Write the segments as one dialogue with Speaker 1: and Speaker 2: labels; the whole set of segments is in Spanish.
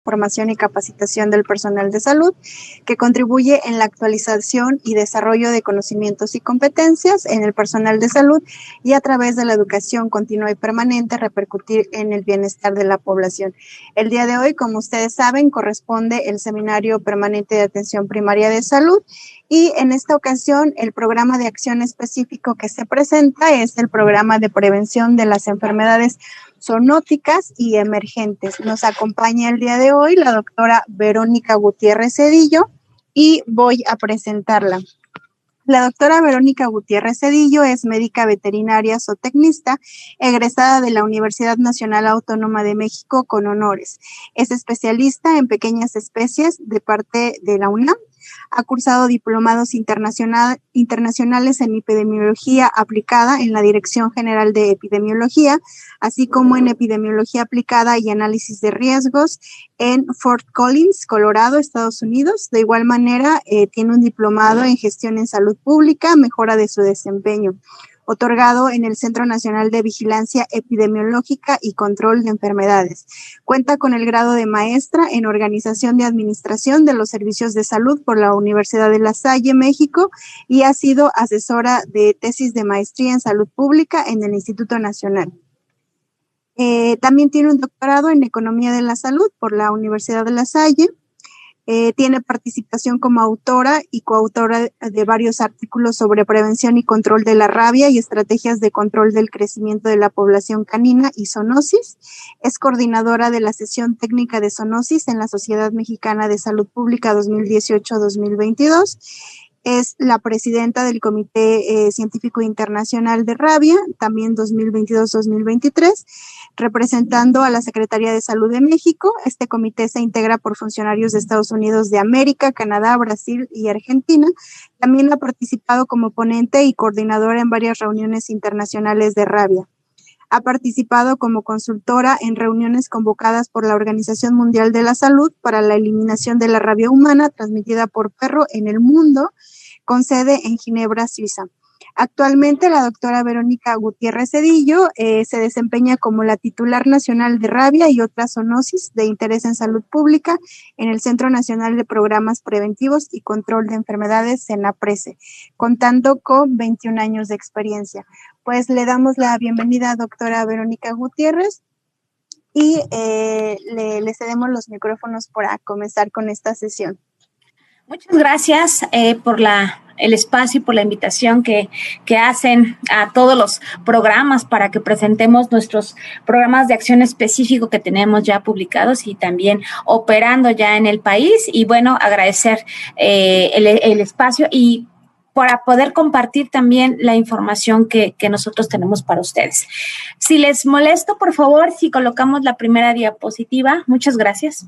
Speaker 1: formación y capacitación del personal de salud, que contribuye en la actualización y desarrollo de conocimientos y competencias en el personal de salud y a través de la educación continua y permanente repercutir en el bienestar de la población. El día de hoy, como ustedes saben, corresponde el Seminario Permanente de Atención Primaria de Salud y en esta ocasión el programa de acción específico que se presenta es el programa de prevención de las enfermedades zoonóticas y emergentes. Nos acompaña el día de hoy la doctora Verónica Gutiérrez Cedillo y voy a presentarla. La doctora Verónica Gutiérrez Cedillo es médica veterinaria zootecnista, egresada de la Universidad Nacional Autónoma de México con honores. Es especialista en pequeñas especies de parte de la UNAM. Ha cursado diplomados internacionales en epidemiología aplicada en la Dirección General de Epidemiología, así como en epidemiología aplicada y análisis de riesgos en Fort Collins, Colorado, Estados Unidos. De igual manera, tiene un diplomado en gestión en salud pública, mejora de su desempeño, otorgado en el Centro Nacional de Vigilancia Epidemiológica y Control de Enfermedades. Cuenta con el grado de maestra en Organización de Administración de los Servicios de Salud por la Universidad de La Salle, México, y ha sido asesora de tesis de maestría en salud pública en el Instituto Nacional. También tiene un doctorado en Economía de la Salud por la Universidad de La Salle. Tiene participación como autora y coautora de varios artículos sobre prevención y control de la rabia y estrategias de control del crecimiento de la población canina y zoonosis. Es coordinadora de la sesión técnica de zoonosis en la Sociedad Mexicana de Salud Pública 2018-2022. Es la presidenta del Comité Científico Internacional de Rabia, también 2022-2023, representando a la Secretaría de Salud de México. Este comité se integra por funcionarios de Estados Unidos de América, Canadá, Brasil y Argentina. También ha participado como ponente y coordinadora en varias reuniones internacionales de rabia. Ha participado como consultora en reuniones convocadas por la Organización Mundial de la Salud para la eliminación de la rabia humana transmitida por perro en el mundo, con sede en Ginebra, Suiza. Actualmente, la doctora Verónica Gutiérrez Cedillo se desempeña como la titular nacional de rabia y otras zoonosis de interés en salud pública en el Centro Nacional de Programas Preventivos y Control de Enfermedades, CENAPRESE, contando con 21 años de experiencia. Pues le damos la bienvenida a doctora Verónica Gutiérrez y le cedemos los micrófonos para comenzar con esta sesión.
Speaker 2: Muchas gracias por el espacio y por la invitación que hacen a todos los programas para que presentemos nuestros programas de acción específico que tenemos ya publicados y también operando ya en el país. Y bueno, agradecer el espacio y para poder compartir también la información que nosotros tenemos para ustedes. Si les molesto, por favor, si colocamos la primera diapositiva. Muchas gracias.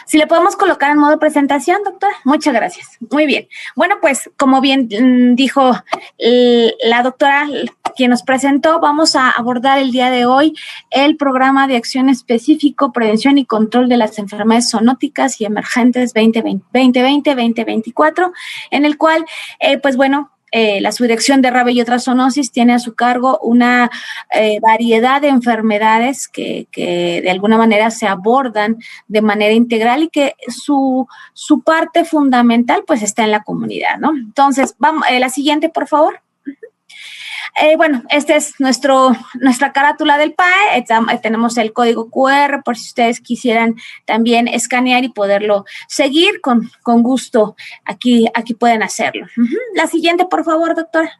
Speaker 2: Si le podemos colocar en modo presentación, doctora. Muchas gracias. Muy bien. Bueno, pues como bien dijo la doctora, quien nos presentó, vamos a abordar el día de hoy el programa de acción específico, prevención y control de las enfermedades zoonóticas y emergentes 2020-2024, en el cual, pues bueno, la Subdirección de Rabia y otras zoonosis tiene a su cargo una variedad de enfermedades que de alguna manera se abordan de manera integral y que su parte fundamental pues está en la comunidad, ¿no? Entonces, vamos, la siguiente, por favor. Bueno, esta es nuestra carátula del PAE. Tenemos el código QR por si ustedes quisieran también escanear y poderlo seguir con gusto. Aquí pueden hacerlo. La siguiente, por favor, doctora.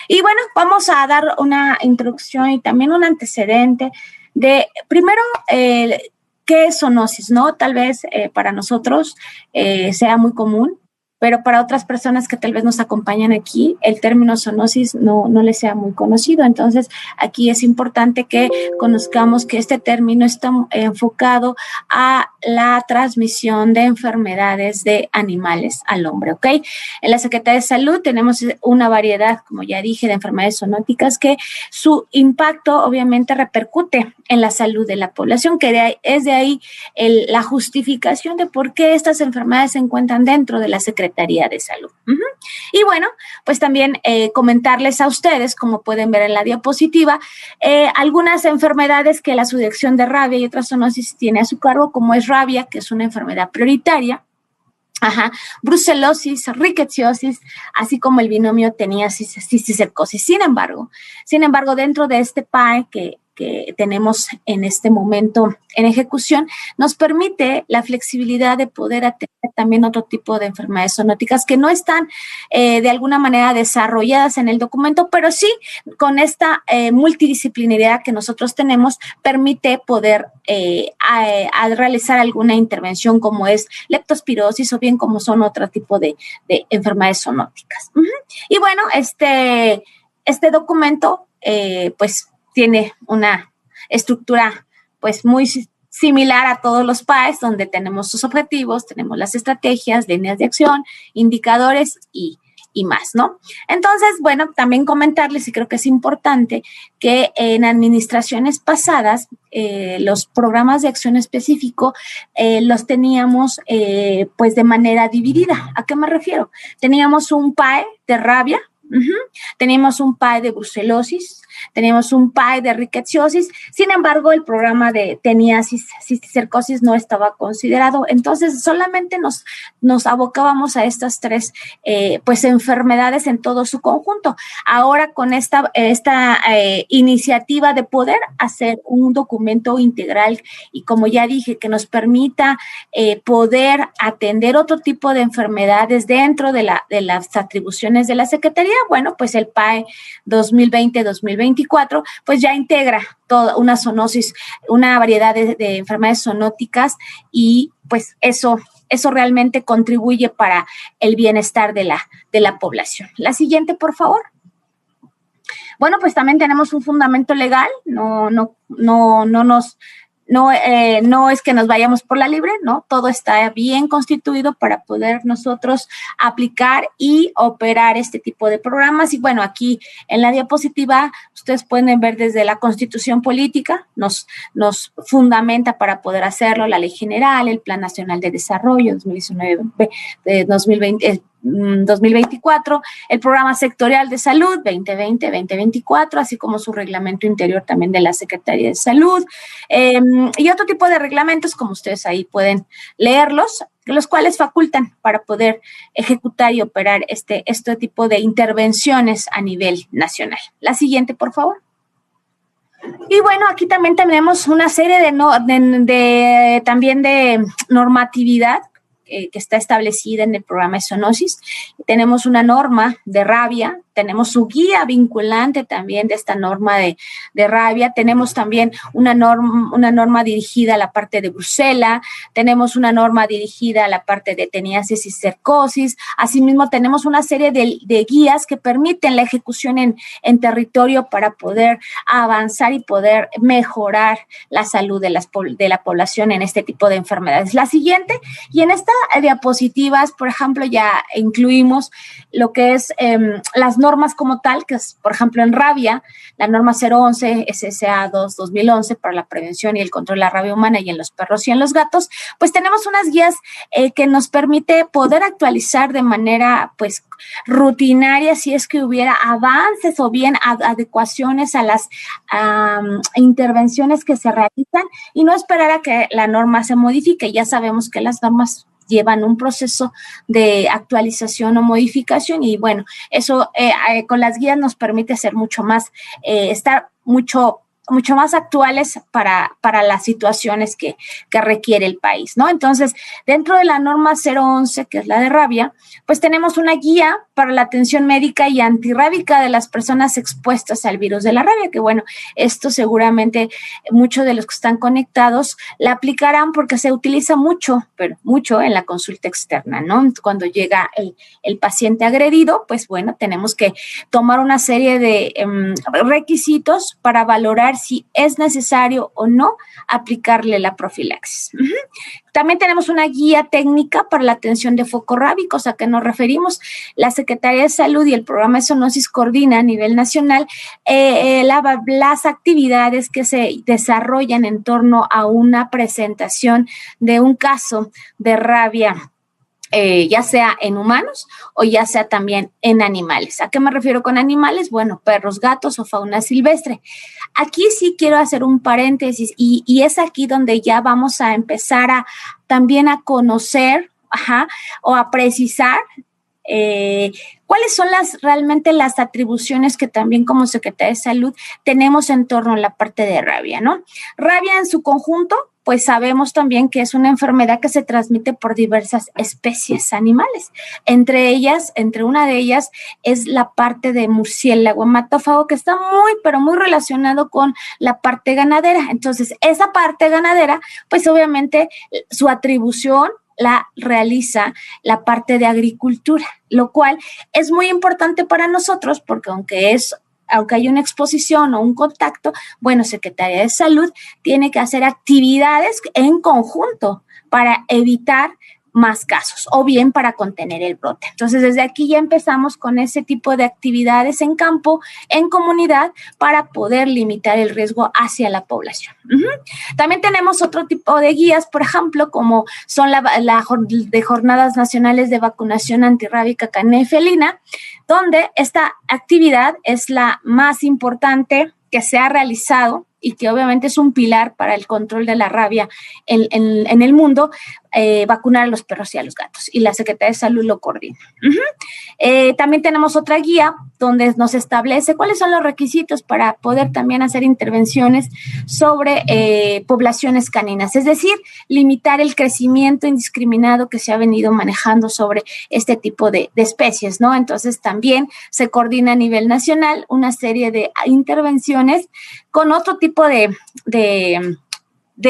Speaker 2: Y bueno, vamos a dar una introducción y también un antecedente de, primero, ¿qué es zoonosis? ¿No? Tal vez para nosotros sea muy común, pero para otras personas que tal vez nos acompañan aquí, el término zoonosis no les sea muy conocido. Entonces, aquí es importante que conozcamos que este término está enfocado a la transmisión de enfermedades de animales al hombre, ¿ok? En la Secretaría de Salud tenemos una variedad, como ya dije, de enfermedades zoonóticas que su impacto obviamente repercute en la salud de la población, que es de ahí la justificación de por qué estas enfermedades se encuentran dentro de la Secretaría Secretaría de Salud. Y bueno, pues también comentarles a ustedes, como pueden ver en la diapositiva, algunas enfermedades que la subdirección de rabia y otras zoonosis tiene a su cargo, como es rabia, que es una enfermedad prioritaria, brucelosis, rickettsiosis, así como el binomio teniasis, cisticercosis. Sin embargo, dentro de este PAE que tenemos en este momento en ejecución, nos permite la flexibilidad de poder atender también otro tipo de enfermedades zoonóticas que no están de alguna manera desarrolladas en el documento, pero sí con esta multidisciplinaridad que nosotros tenemos, permite poder realizar alguna intervención como es leptospirosis o bien como son otro tipo de enfermedades zoonóticas. Y bueno, este documento pues tiene una estructura pues muy similar a todos los PAEs, donde tenemos sus objetivos, tenemos las estrategias, líneas de acción, indicadores y más, ¿no? Entonces, bueno, también comentarles, y creo que es importante, que en administraciones pasadas, los programas de acción específico los teníamos pues de manera dividida. ¿A qué me refiero? Teníamos un PAE de rabia, teníamos un PAE de brucelosis, teníamos un PAE de rickettsiosis. Sin embargo, el programa de teniasis, cisticercosis no estaba considerado. Entonces, solamente nos abocábamos a estas tres pues enfermedades en todo su conjunto. Ahora, con esta iniciativa de poder hacer un documento integral y, como ya dije, que nos permita poder atender otro tipo de enfermedades dentro de las atribuciones de la Secretaría, bueno, pues el PAE 2020-2024 pues ya integra toda una zoonosis, una variedad de enfermedades zoonóticas, y pues eso realmente contribuye para el bienestar de la población. La siguiente, por favor. Bueno, pues también tenemos un fundamento legal, no es que nos vayamos por la libre, ¿no? Todo está bien constituido para poder nosotros aplicar y operar este tipo de programas. Y bueno, aquí en la diapositiva ustedes pueden ver desde la Constitución Política, nos fundamenta para poder hacerlo, la Ley General, el Plan Nacional de Desarrollo 2024, el Programa Sectorial de Salud 2020-2024, así como su reglamento interior también de la Secretaría de Salud, y otro tipo de reglamentos, como ustedes ahí pueden leerlos, los cuales facultan para poder ejecutar y operar este tipo de intervenciones a nivel nacional. La siguiente, por favor. Y bueno, aquí también tenemos una serie también de normatividad que está establecida en el programa de zoonosis. Tenemos una norma de rabia, tenemos su guía vinculante también de esta norma de rabia, tenemos también una norma dirigida a la parte de brucela, tenemos una norma dirigida a la parte de teniasis y cercosis. Asimismo, tenemos una serie de guías que permiten la ejecución en territorio para poder avanzar y poder mejorar la salud de la población en este tipo de enfermedades. La siguiente, y en esta diapositivas, por ejemplo, ya incluimos lo que es las normas como tal, que es, por ejemplo, en rabia, la norma 011 SSA 2-2011 para la prevención y el control de la rabia humana y en los perros y en los gatos. Pues tenemos unas guías que nos permite poder actualizar de manera, pues, rutinaria si es que hubiera avances o bien adecuaciones a las intervenciones que se realizan, y no esperar a que la norma se modifique. Ya sabemos que las normas llevan un proceso de actualización o modificación, y bueno, eso con las guías nos permite hacer mucho más, estar mucho más actuales para las situaciones que requiere el país, ¿no? Entonces, dentro de la norma 011, que es la de rabia, pues tenemos una guía para la atención médica y antirrábica de las personas expuestas al virus de la rabia, que bueno, esto seguramente muchos de los que están conectados la aplicarán porque se utiliza mucho, pero mucho en la consulta externa, ¿no? Cuando llega el paciente agredido, pues bueno, tenemos que tomar una serie de requisitos para valorar si es necesario o no aplicarle la profilaxis. También tenemos una guía técnica para la atención de focos rábicos. ¿A qué nos referimos? La Secretaría de Salud y el programa de zoonosis coordina a nivel nacional las actividades que se desarrollan en torno a una presentación de un caso de rabia ya sea en humanos o ya sea también en animales. ¿A qué me refiero con animales? Bueno, perros, gatos o fauna silvestre. Aquí sí quiero hacer un paréntesis y es aquí donde ya vamos a empezar también a conocer, o a precisar cuáles son realmente las atribuciones que también como Secretaría de Salud tenemos en torno a la parte de rabia, ¿no? Rabia en su conjunto, pues sabemos también que es una enfermedad que se transmite por diversas especies animales. Entre una de ellas es la parte de murciélago hematófago, que está muy, pero muy relacionado con la parte ganadera. Entonces, esa parte ganadera, pues obviamente su atribución la realiza la parte de agricultura, lo cual es muy importante para nosotros porque aunque hay una exposición o un contacto, bueno, Secretaría de Salud tiene que hacer actividades en conjunto para evitar más casos o bien para contener el brote. Entonces, desde aquí ya empezamos con ese tipo de actividades en campo, en comunidad, para poder limitar el riesgo hacia la población. También tenemos otro tipo de guías, por ejemplo, como son la de Jornadas Nacionales de Vacunación Antirrábica Canina y Felina, donde esta actividad es la más importante que se ha realizado y que obviamente es un pilar para el control de la rabia en el mundo, vacunar a los perros y a los gatos. Y la Secretaría de Salud lo coordina. También tenemos otra guía donde nos establece cuáles son los requisitos para poder también hacer intervenciones sobre poblaciones caninas. Es decir, limitar el crecimiento indiscriminado que se ha venido manejando sobre este tipo de especies, ¿no? Entonces también se coordina a nivel nacional una serie de intervenciones con otro tipo de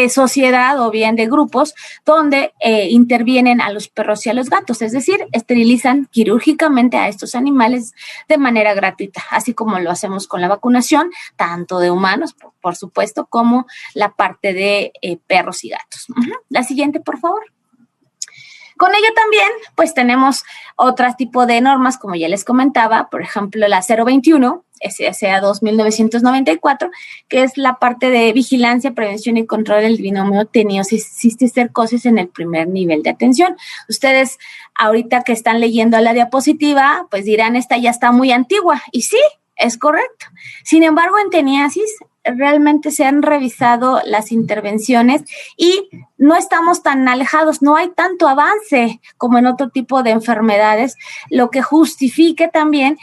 Speaker 2: sociedad o bien de grupos donde intervienen a los perros y a los gatos, es decir, esterilizan quirúrgicamente a estos animales de manera gratuita, así como lo hacemos con la vacunación, tanto de humanos, por supuesto, como la parte de perros y gatos. La siguiente, por favor. Con ello también, pues tenemos otro tipo de normas, como ya les comentaba, por ejemplo, la 021, SSA 2994, que es la parte de vigilancia, prevención y control del binomio teniosis-cisticercosis en el primer nivel de atención. Ustedes ahorita que están leyendo la diapositiva, pues dirán, esta ya está muy antigua, y sí, es correcto. Sin embargo, en teniasis realmente se han revisado las intervenciones y no estamos tan alejados, no hay tanto avance como en otro tipo de enfermedades, lo que justifique también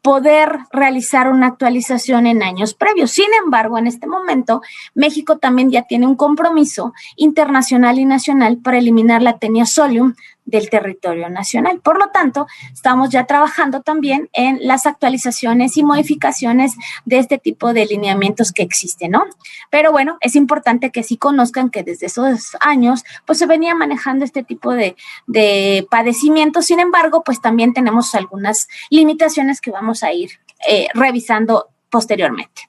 Speaker 2: poder realizar una actualización en años previos. Sin embargo, en este momento, México también ya tiene un compromiso internacional y nacional para eliminar la Taenia solium del territorio nacional. Por lo tanto, estamos ya trabajando también en las actualizaciones y modificaciones de este tipo de lineamientos que existen, ¿no? Pero bueno, es importante que sí conozcan que desde esos años, pues se venía manejando este tipo de padecimientos. Sin embargo, pues también tenemos algunas limitaciones que vamos a ir revisando posteriormente.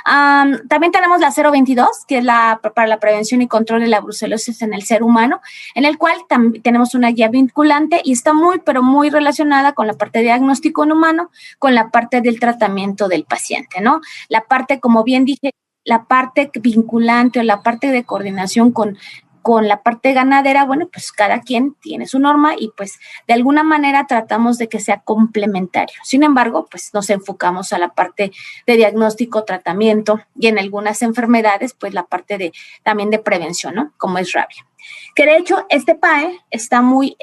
Speaker 2: También tenemos la 022, que es para la prevención y control de la brucelosis en el ser humano, en el cual tenemos una guía vinculante y está muy, pero muy relacionada con la parte de diagnóstico en humano, con la parte del tratamiento del paciente, ¿no? La parte, como bien dije, la parte vinculante o la parte de coordinación con la parte ganadera, bueno, pues cada quien tiene su norma y pues de alguna manera tratamos de que sea complementario. Sin embargo, pues nos enfocamos a la parte de diagnóstico, tratamiento y en algunas enfermedades, pues la parte también de prevención, ¿no? Como es rabia. Que de hecho este PAE está muy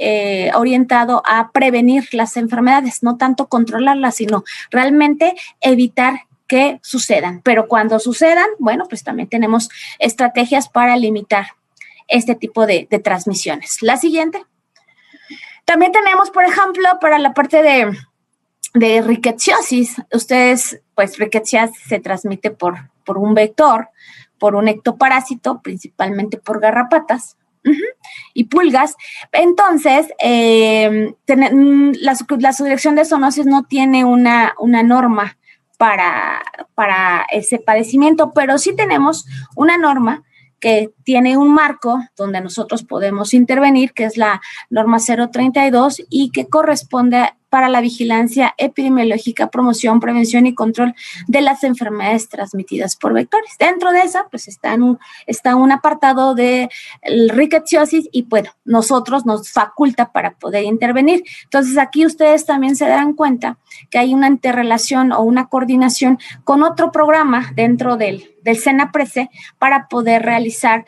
Speaker 2: orientado a prevenir las enfermedades, no tanto controlarlas, sino realmente evitar que sucedan. Pero cuando sucedan, bueno, pues también tenemos estrategias para limitar este tipo de transmisiones. La siguiente. También tenemos, por ejemplo, para la parte de rickettsiosis. Ustedes, pues, rickettsiosis se transmite por un vector, por un ectoparásito, principalmente por garrapatas y pulgas. Entonces, la Subdirección de Zoonosis no tiene una norma para ese padecimiento, pero sí tenemos una norma que tiene un marco donde nosotros podemos intervenir, que es la norma 032 y que corresponde para la vigilancia epidemiológica, promoción, prevención y control de las enfermedades transmitidas por vectores. Dentro de esa, pues está un apartado de rickettsiosis y bueno, nosotros nos faculta para poder intervenir. Entonces, aquí ustedes también se darán cuenta que hay una interrelación o una coordinación con otro programa dentro del SENAPRESE para poder realizar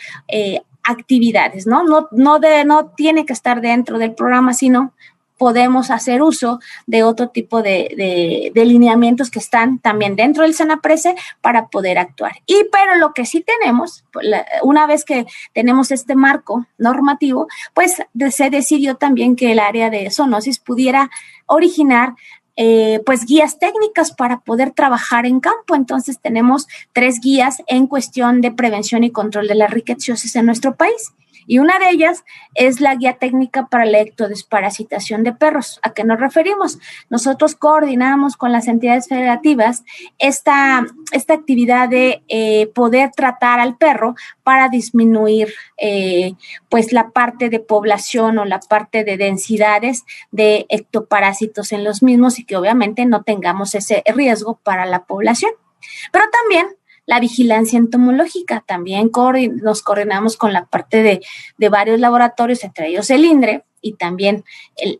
Speaker 2: actividades, ¿no? No tiene que estar dentro del programa, sino podemos hacer uso de otro tipo de lineamientos que están también dentro del SENAPRESE para poder actuar. Pero lo que sí tenemos, una vez que tenemos este marco normativo, pues se decidió también que el área de zoonosis pudiera originar pues guías técnicas para poder trabajar en campo. Entonces tenemos 3 guías en cuestión de prevención y control de la rickettsiosis en nuestro país. Y una de ellas es la guía técnica para la ectodesparasitación de perros. ¿A qué nos referimos? Nosotros coordinamos con las entidades federativas esta actividad de poder tratar al perro para disminuir pues la parte de población o la parte de densidades de ectoparásitos en los mismos y que obviamente no tengamos ese riesgo para la población. Pero también la vigilancia entomológica, también nos coordinamos con la parte de varios laboratorios, entre ellos el INDRE, y también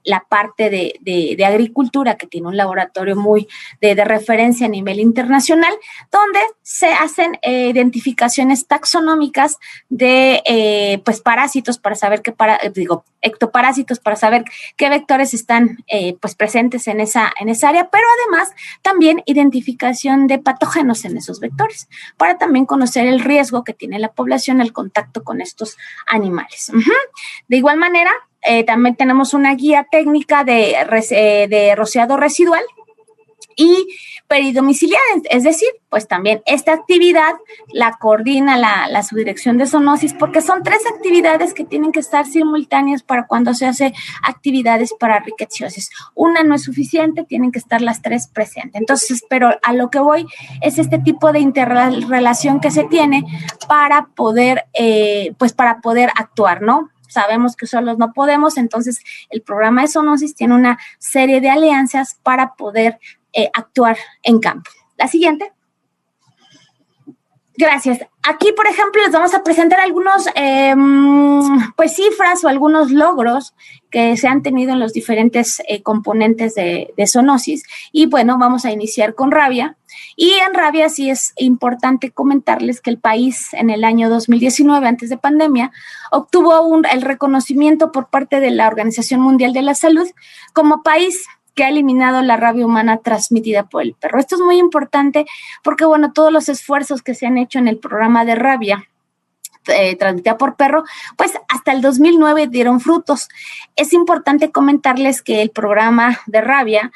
Speaker 2: la parte de agricultura, que tiene un laboratorio muy de referencia a nivel internacional, donde se hacen identificaciones taxonómicas de pues parásitos para saber ectoparásitos para saber qué vectores están pues presentes en esa área, pero además también identificación de patógenos en esos vectores, para también conocer el riesgo que tiene la población al contacto con estos animales. De igual manera, también tenemos una guía técnica de rociado residual y peridomiciliar, es decir, pues también esta actividad la coordina la Subdirección de Zoonosis, porque son 3 actividades que tienen que estar simultáneas para cuando se hace actividades para rickettsiosis. Una no es suficiente, tienen que estar las 3 presentes. Entonces, pero a lo que voy es este tipo de interrelación que se tiene para poder, pues para poder actuar, ¿no? Sabemos que solos no podemos, entonces el programa de zoonosis tiene una serie de alianzas para poder actuar en campo. La siguiente. Gracias. Aquí, por ejemplo, les vamos a presentar algunos pues cifras o algunos logros que se han tenido en los diferentes componentes de zoonosis. Y bueno, vamos a iniciar con rabia. Y en rabia sí es importante comentarles que el país en el año 2019, antes de pandemia, obtuvo el reconocimiento por parte de la Organización Mundial de la Salud como país que ha eliminado la rabia humana transmitida por el perro. Esto es muy importante porque, bueno, todos los esfuerzos que se han hecho en el programa de rabia transmitida por perro, pues hasta el 2009 dieron frutos. Es importante comentarles que el programa de rabia,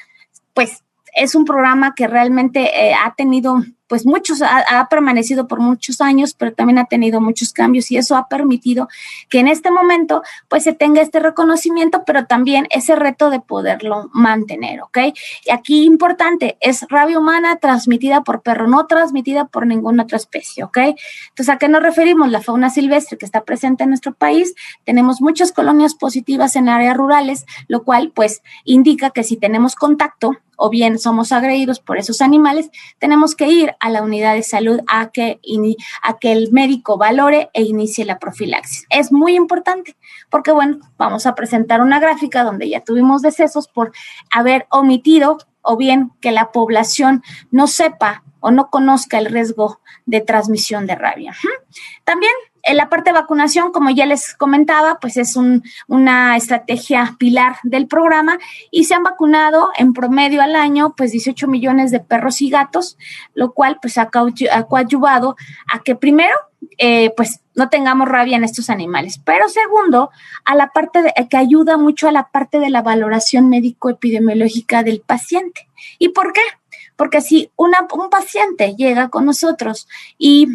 Speaker 2: pues es un programa que realmente ha tenido pues ha permanecido por muchos años, pero también ha tenido muchos cambios y eso ha permitido que en este momento pues se tenga este reconocimiento, pero también ese reto de poderlo mantener, ¿ok? Y aquí importante, es rabia humana transmitida por perro, no transmitida por ninguna otra especie, ¿ok? Entonces, ¿a qué nos referimos? La fauna silvestre que está presente en nuestro país, tenemos muchas colonias positivas en áreas rurales, lo cual pues indica que si tenemos contacto o bien somos agredidos por esos animales, tenemos que ir a la unidad de salud a que el médico valore e inicie la profilaxis. Es muy importante porque, bueno, vamos a presentar una gráfica donde ya tuvimos decesos por haber omitido o bien que la población no sepa o no conozca el riesgo de transmisión de rabia. También en la parte de vacunación, como ya les comentaba, pues es una estrategia pilar del programa y se han vacunado en promedio al año pues 18 millones de perros y gatos, lo cual pues ha coadyuvado a que primero pues no tengamos rabia en estos animales, pero segundo, a la parte que ayuda mucho a la parte de la valoración médico-epidemiológica del paciente. ¿Y por qué? Porque si un paciente llega con nosotros y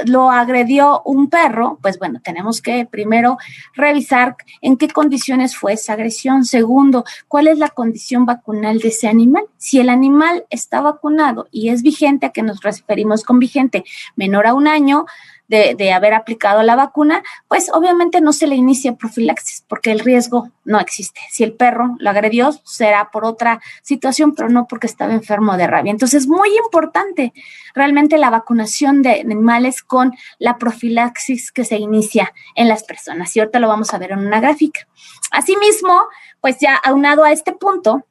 Speaker 2: lo agredió un perro, pues bueno, tenemos que primero revisar en qué condiciones fue esa agresión. Segundo, cuál es la condición vacunal de ese animal. Si el animal está vacunado y es vigente, ¿a qué nos referimos con vigente? Menor a un año, de haber aplicado la vacuna, pues obviamente no se le inicia profilaxis porque el riesgo no existe. Si el perro lo agredió, será por otra situación, pero no porque estaba enfermo de rabia. Entonces, es muy importante realmente la vacunación de animales con la profilaxis que se inicia en las personas. Y ahorita lo vamos a ver en una gráfica. Asimismo, pues ya aunado a este punto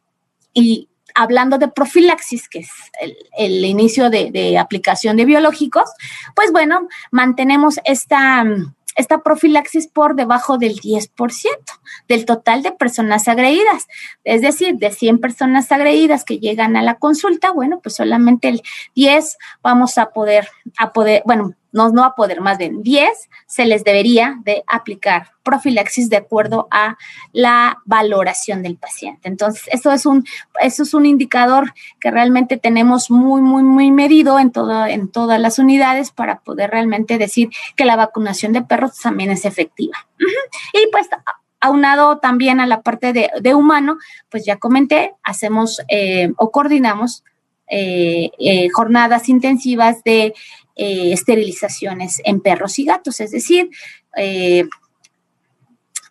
Speaker 2: y hablando de profilaxis, que es el inicio de aplicación de biológicos, pues bueno, mantenemos esta profilaxis por debajo del 10% del total de personas agredidas. Es decir, de 100 personas agredidas que llegan a la consulta, bueno, pues solamente el 10 vamos a poder, bueno, no a poder, más bien 10 se les debería de aplicar profilaxis de acuerdo a la valoración del paciente. Entonces, eso es un indicador que realmente tenemos muy medido en todas las unidades para poder realmente decir que la vacunación de perros también es efectiva. Y pues, aunado también a la parte de humano, pues ya comenté, hacemos o coordinamos jornadas intensivas de esterilizaciones en perros y gatos, es decir,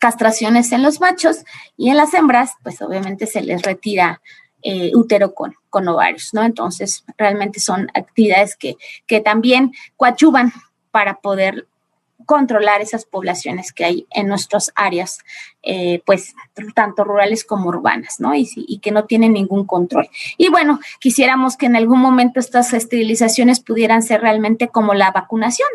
Speaker 2: castraciones en los machos y en las hembras, pues obviamente se les retira útero con ovarios, ¿no? Entonces, realmente son actividades que también coadyuvan para poder controlar esas poblaciones que hay en nuestras áreas, pues tanto rurales como urbanas, ¿no? Y que no tienen ningún control. Y bueno, quisiéramos que en algún momento estas esterilizaciones pudieran ser realmente como la vacunación,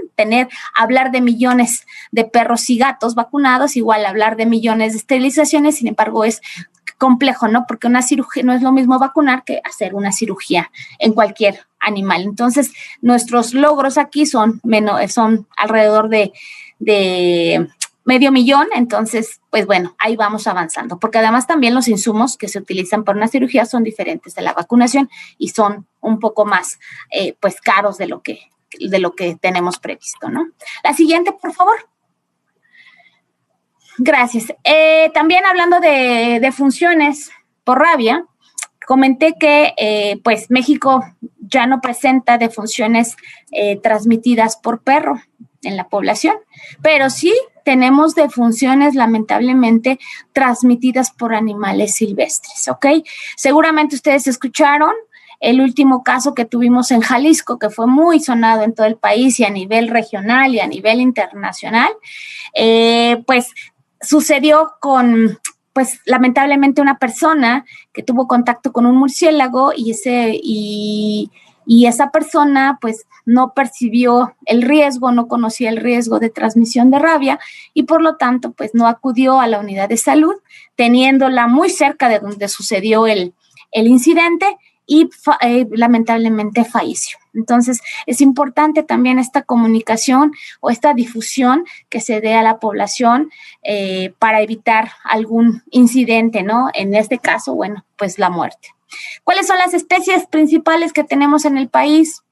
Speaker 2: hablar de millones de perros y gatos vacunados, igual hablar de millones de esterilizaciones, sin embargo es complejo, ¿no? Porque una cirugía no es lo mismo vacunar que hacer una cirugía en cualquier animal. Entonces, nuestros logros aquí son alrededor de medio millón. Entonces, pues bueno, ahí vamos avanzando, porque además también los insumos que se utilizan para una cirugía son diferentes de la vacunación y son un poco más, pues caros de lo que tenemos previsto, ¿no? La siguiente, por favor. Gracias. También hablando de funciones por rabia, comenté que pues México ya no presenta defunciones transmitidas por perro en la población, pero sí tenemos defunciones lamentablemente transmitidas por animales silvestres, ¿ok? Seguramente ustedes escucharon el último caso que tuvimos en Jalisco, que fue muy sonado en todo el país y a nivel regional y a nivel internacional, pues sucedió con, pues lamentablemente, una persona que tuvo contacto con un murciélago y esa persona pues no percibió el riesgo, no conocía el riesgo de transmisión de rabia y por lo tanto pues no acudió a la unidad de salud, teniéndola muy cerca de donde sucedió el incidente y lamentablemente falleció. Entonces, es importante también esta comunicación o esta difusión que se dé a la población para evitar algún incidente, ¿no? En este caso, bueno, pues la muerte. ¿Cuáles son las especies principales que tenemos en el país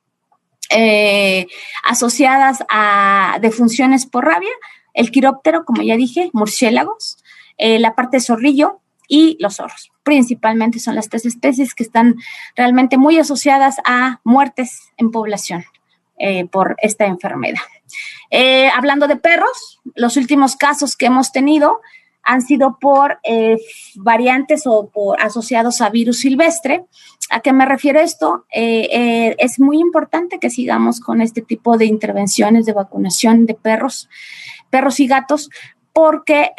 Speaker 2: asociadas a defunciones por rabia? El quiróptero, como ya dije, murciélagos, la parte de zorrillo y los zorros. Principalmente son las tres especies que están realmente muy asociadas a muertes en población por esta enfermedad. Hablando de perros, los últimos casos que hemos tenido han sido por variantes o por asociados a virus silvestre. ¿A qué me refiero esto? Es muy importante que sigamos con este tipo de intervenciones de vacunación de perros y gatos, porque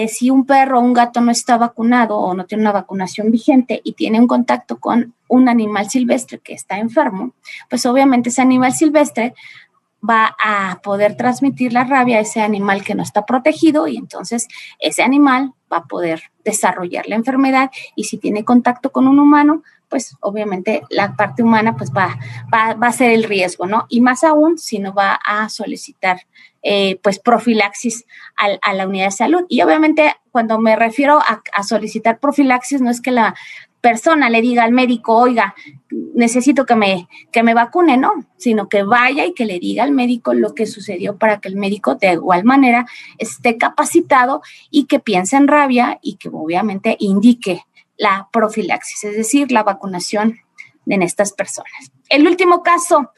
Speaker 2: si un perro o un gato no está vacunado o no tiene una vacunación vigente y tiene un contacto con un animal silvestre que está enfermo, pues obviamente ese animal silvestre va a poder transmitir la rabia a ese animal que no está protegido y entonces ese animal va a poder desarrollar la enfermedad y si tiene contacto con un humano, pues obviamente la parte humana pues va a ser el riesgo, ¿no? Y más aún si no va a solicitar pues profilaxis a la unidad de salud. Y obviamente cuando me refiero a solicitar profilaxis no es que la persona le diga al médico, oiga, necesito que me vacune, no, sino que vaya y que le diga al médico lo que sucedió para que el médico de igual manera esté capacitado y que piense en rabia y que obviamente indique la profilaxis, es decir, la vacunación en estas personas. El último caso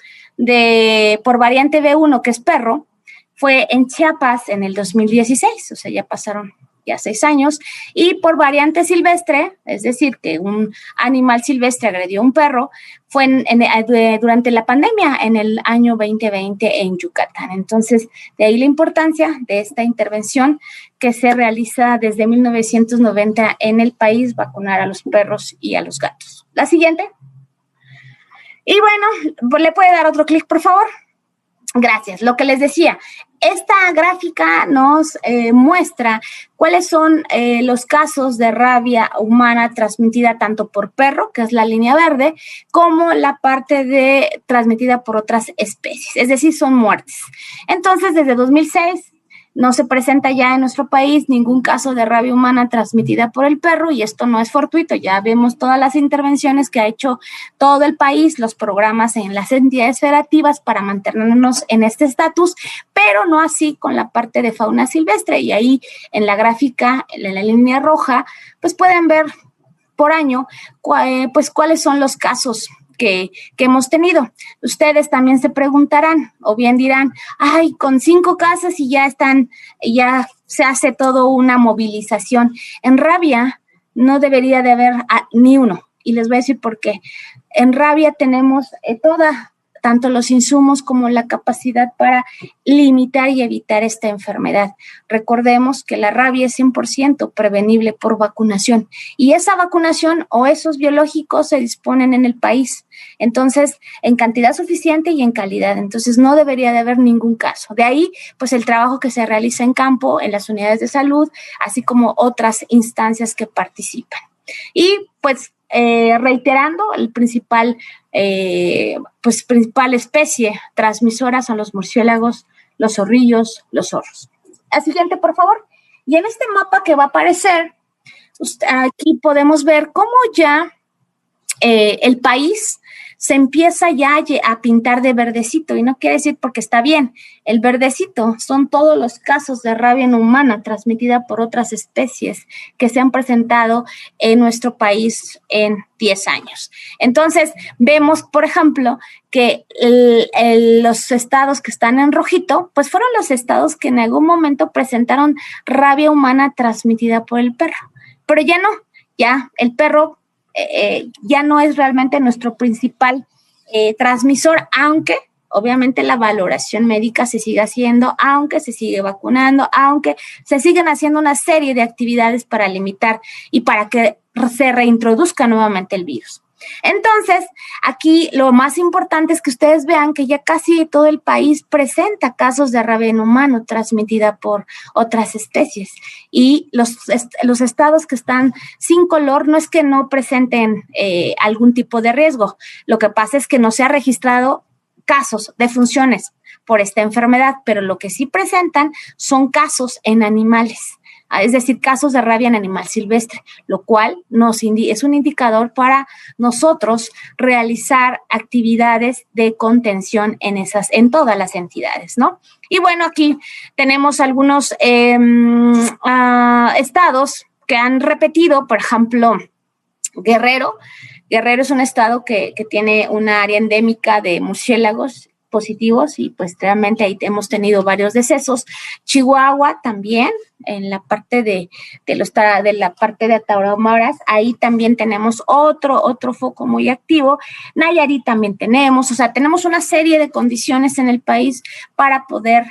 Speaker 2: por variante B1, que es perro, fue en Chiapas en el 2016, o sea, ya pasaron ya 6 años, y por variante silvestre, es decir, que un animal silvestre agredió a un perro, fue durante la pandemia en el año 2020 en Yucatán. Entonces, de ahí la importancia de esta intervención que se realiza desde 1990 en el país, vacunar a los perros y a los gatos. La siguiente. Y bueno, ¿le puede dar otro clic, por favor? Gracias. Lo que les decía, esta gráfica nos muestra cuáles son los casos de rabia humana transmitida tanto por perro, que es la línea verde, como la parte transmitida por otras especies, es decir, son muertes. Entonces, desde 2006 no se presenta ya en nuestro país ningún caso de rabia humana transmitida por el perro, y esto no es fortuito. Ya vemos todas las intervenciones que ha hecho todo el país, los programas en las entidades federativas para mantenernos en este estatus, pero no así con la parte de fauna silvestre. Y ahí en la gráfica, en la línea roja, pues pueden ver por año pues cuáles son los casos que hemos tenido. Ustedes también se preguntarán o bien dirán, ay, con 5 casos y ya se hace todo una movilización. En rabia no debería de haber ni uno, y les voy a decir por qué. En rabia tenemos tanto los insumos como la capacidad para limitar y evitar esta enfermedad. Recordemos que la rabia es 100% prevenible por vacunación, y esa vacunación o esos biológicos se disponen en el país, entonces en cantidad suficiente y en calidad. Entonces no debería de haber ningún caso. De ahí pues el trabajo que se realiza en campo, en las unidades de salud, así como otras instancias que participan. Y pues reiterando, el principal especie transmisora son los murciélagos, los zorrillos, los zorros. La siguiente, por favor. Y en este mapa que va a aparecer, aquí podemos ver cómo ya el país se empieza ya a pintar de verdecito, y no quiere decir porque está bien. El verdecito son todos los casos de rabia no humana transmitida por otras especies que se han presentado en nuestro país en 10 años. Entonces, vemos, por ejemplo, que los estados que están en rojito, pues fueron los estados que en algún momento presentaron rabia humana transmitida por el perro. Pero ya no, ya el perro ya no es realmente nuestro principal transmisor, aunque obviamente la valoración médica se sigue haciendo, aunque se sigue vacunando, aunque se siguen haciendo una serie de actividades para limitar y para que se reintroduzca nuevamente el virus. Entonces, aquí lo más importante es que ustedes vean que ya casi todo el país presenta casos de rabia en humano transmitida por otras especies, y los estados que están sin color no es que no presenten algún tipo de riesgo, lo que pasa es que no se ha registrado casos de funciones por esta enfermedad, pero lo que sí presentan son casos en animales. Es decir, casos de rabia en animal silvestre, lo cual es un indicador para nosotros realizar actividades de contención en todas las entidades, ¿no? Y bueno, aquí tenemos algunos estados que han repetido, por ejemplo, Guerrero. Guerrero es un estado que tiene una área endémica de murciélagos positivos, y pues realmente ahí hemos tenido varios decesos. Chihuahua también, en la parte de la parte de Tarahumaras, ahí también tenemos otro foco muy activo. Nayarit también tenemos una serie de condiciones en el país para poder,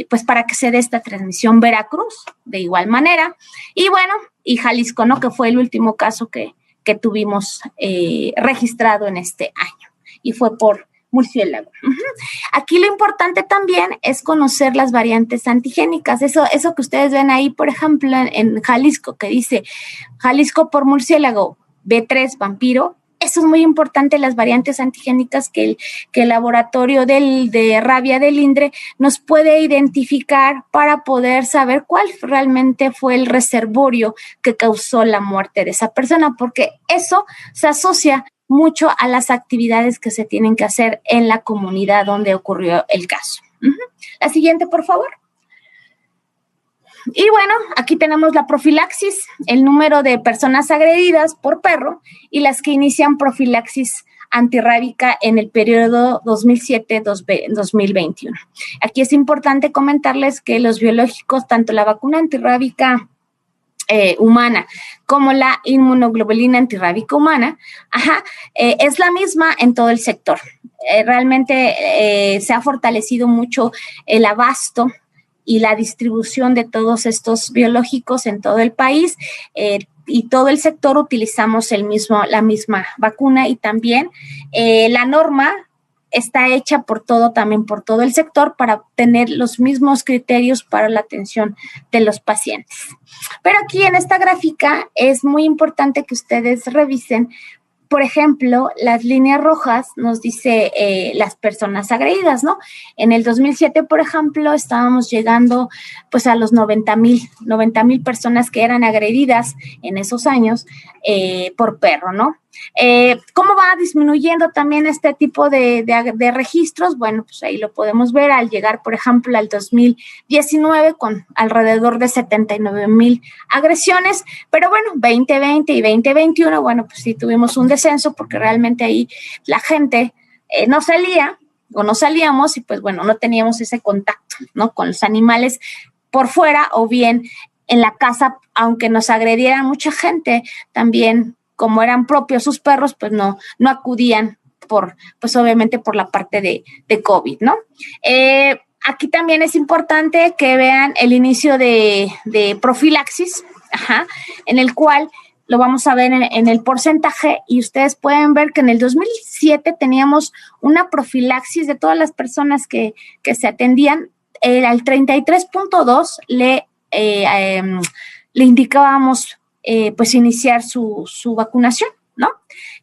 Speaker 2: pues para que se dé esta transmisión. Veracruz, de igual manera, y bueno, y Jalisco, ¿no? Que fue el último caso que tuvimos registrado en este año, y fue por murciélago. Aquí lo importante también es conocer las variantes antigénicas. Eso que ustedes ven ahí, por ejemplo, en Jalisco, que dice Jalisco por murciélago, B3 vampiro. Eso es muy importante, las variantes antigénicas que el laboratorio de rabia del INDRE nos puede identificar para poder saber cuál realmente fue el reservorio que causó la muerte de esa persona, porque eso se asocia mucho a las actividades que se tienen que hacer en la comunidad donde ocurrió el caso. La siguiente, por favor. Y bueno, aquí tenemos la profilaxis, el número de personas agredidas por perro y las que inician profilaxis antirrábica en el periodo 2007-2021. Aquí es importante comentarles que los biológicos, tanto la vacuna antirrábica humana como la inmunoglobulina antirrábica humana, es la misma en todo el sector. Realmente se ha fortalecido mucho el abasto y la distribución de todos estos biológicos en todo el país, y todo el sector utilizamos la misma vacuna, y también la norma está hecha también por todo el sector para tener los mismos criterios para la atención de los pacientes. Pero aquí en esta gráfica es muy importante que ustedes revisen. Por ejemplo, las líneas rojas nos dice las personas agredidas, ¿no? En el 2007, por ejemplo, estábamos llegando pues a los 90,000 personas que eran agredidas en esos años por perro, ¿no? ¿Cómo va disminuyendo también este tipo de registros? Bueno, pues ahí lo podemos ver al llegar, por ejemplo, al 2019 con alrededor de 79,000 agresiones, pero bueno, 2020 y 2021, bueno, pues sí tuvimos un descenso porque realmente ahí la gente no salía o no salíamos y pues bueno, no teníamos ese contacto, ¿no? Con los animales por fuera o bien en la casa, aunque nos agredieran mucha gente, también como eran propios sus perros, pues no acudían pues obviamente por la parte de COVID, ¿no? Aquí también es importante que vean el inicio de profilaxis, en el cual lo vamos a ver en el porcentaje, y ustedes pueden ver que en el 2007 teníamos una profilaxis de todas las personas que se atendían, al 33.2 le indicábamos pues iniciar su vacunación, ¿no?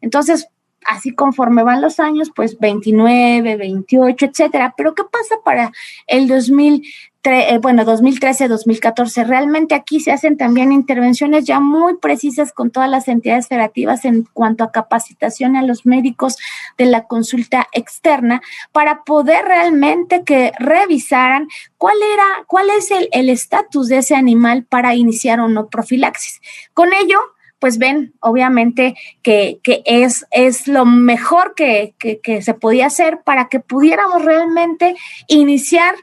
Speaker 2: Entonces, así conforme van los años, pues 29, 28, etcétera. Pero ¿qué pasa para el 2013, 2014? Realmente aquí se hacen también intervenciones ya muy precisas con todas las entidades federativas en cuanto a capacitación a los médicos de la consulta externa para poder realmente que revisaran cuál es el estatus de ese animal para iniciar o no profilaxis. Con ello, pues ven, obviamente, que es lo mejor que se podía hacer para que pudiéramos realmente iniciar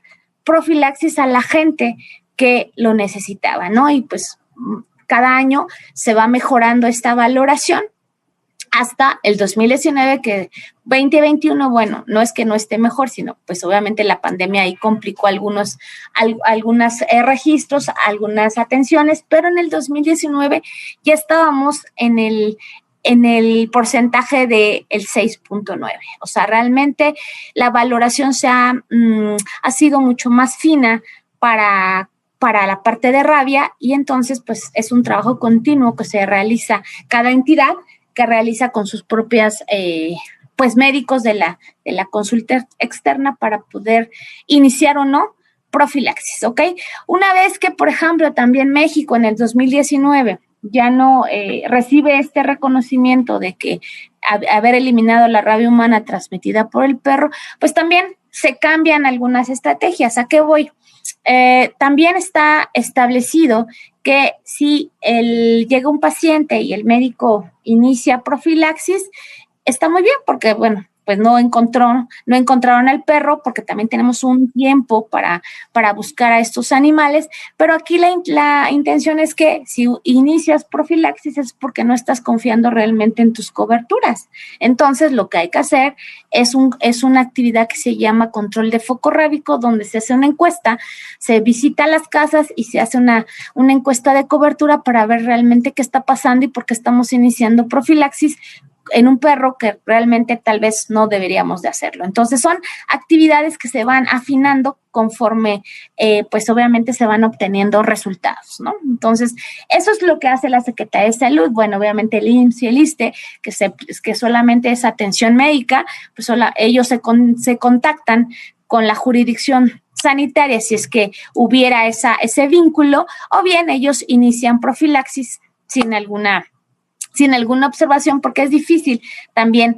Speaker 2: profilaxis a la gente que lo necesitaba, ¿no? Y pues cada año se va mejorando esta valoración hasta el 2019, que 2021, bueno, no es que no esté mejor, sino pues obviamente la pandemia ahí complicó algunos registros, algunas atenciones, pero en el 2019 ya estábamos en el porcentaje del 6.9. O sea, realmente la valoración ha sido mucho más fina para la parte de rabia, y entonces pues es un trabajo continuo que se realiza cada entidad, que realiza con sus propias pues médicos de la consulta externa para poder iniciar o no profilaxis, ¿ok? Una vez que, por ejemplo, también México en el 2019 ya no recibe este reconocimiento de que haber eliminado la rabia humana transmitida por el perro, pues también se cambian algunas estrategias. ¿A qué voy? También está establecido que si llega un paciente y el médico inicia profilaxis, está muy bien porque, bueno, pues no encontraron al perro, porque también tenemos un tiempo para buscar a estos animales, pero aquí la intención es que si inicias profilaxis es porque no estás confiando realmente en tus coberturas. Entonces, lo que hay que hacer es una actividad que se llama control de foco rábico, donde se hace una encuesta, se visita las casas y se hace una encuesta de cobertura para ver realmente qué está pasando y por qué estamos iniciando profilaxis en un perro que realmente tal vez no deberíamos de hacerlo. Entonces son actividades que se van afinando conforme pues obviamente se van obteniendo resultados, ¿no? Entonces eso es lo que hace la Secretaría de Salud. Bueno, obviamente el IMSS y el ISSSTE, que solamente es atención médica, pues ellos se contactan con la jurisdicción sanitaria si es que hubiera ese vínculo, o bien ellos inician profilaxis sin alguna observación, porque es difícil también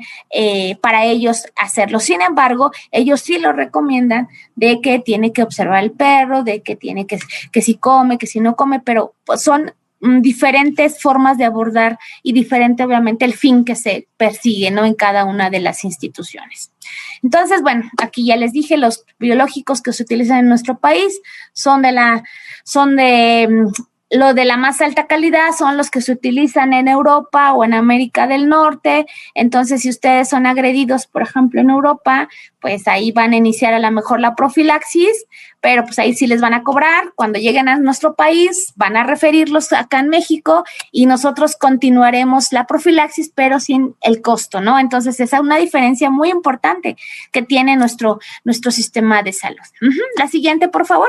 Speaker 2: para ellos hacerlo. Sin embargo, ellos sí lo recomiendan de que tiene que observar el perro, de que tiene que si come, que si no come, pero pues son diferentes formas de abordar y diferente, obviamente, el fin que se persigue, ¿no? En cada una de las instituciones. Entonces, bueno, aquí ya les dije, los biológicos que se utilizan en nuestro país son de lo de la más alta calidad, son los que se utilizan en Europa o en América del Norte. Entonces, si ustedes son agredidos, por ejemplo, en Europa, pues ahí van a iniciar a lo mejor la profilaxis, pero pues ahí sí les van a cobrar. Cuando lleguen a nuestro país, van a referirlos acá en México y nosotros continuaremos la profilaxis, pero sin el costo, ¿no? Entonces, esa es una diferencia muy importante que tiene nuestro sistema de salud. La siguiente, por favor.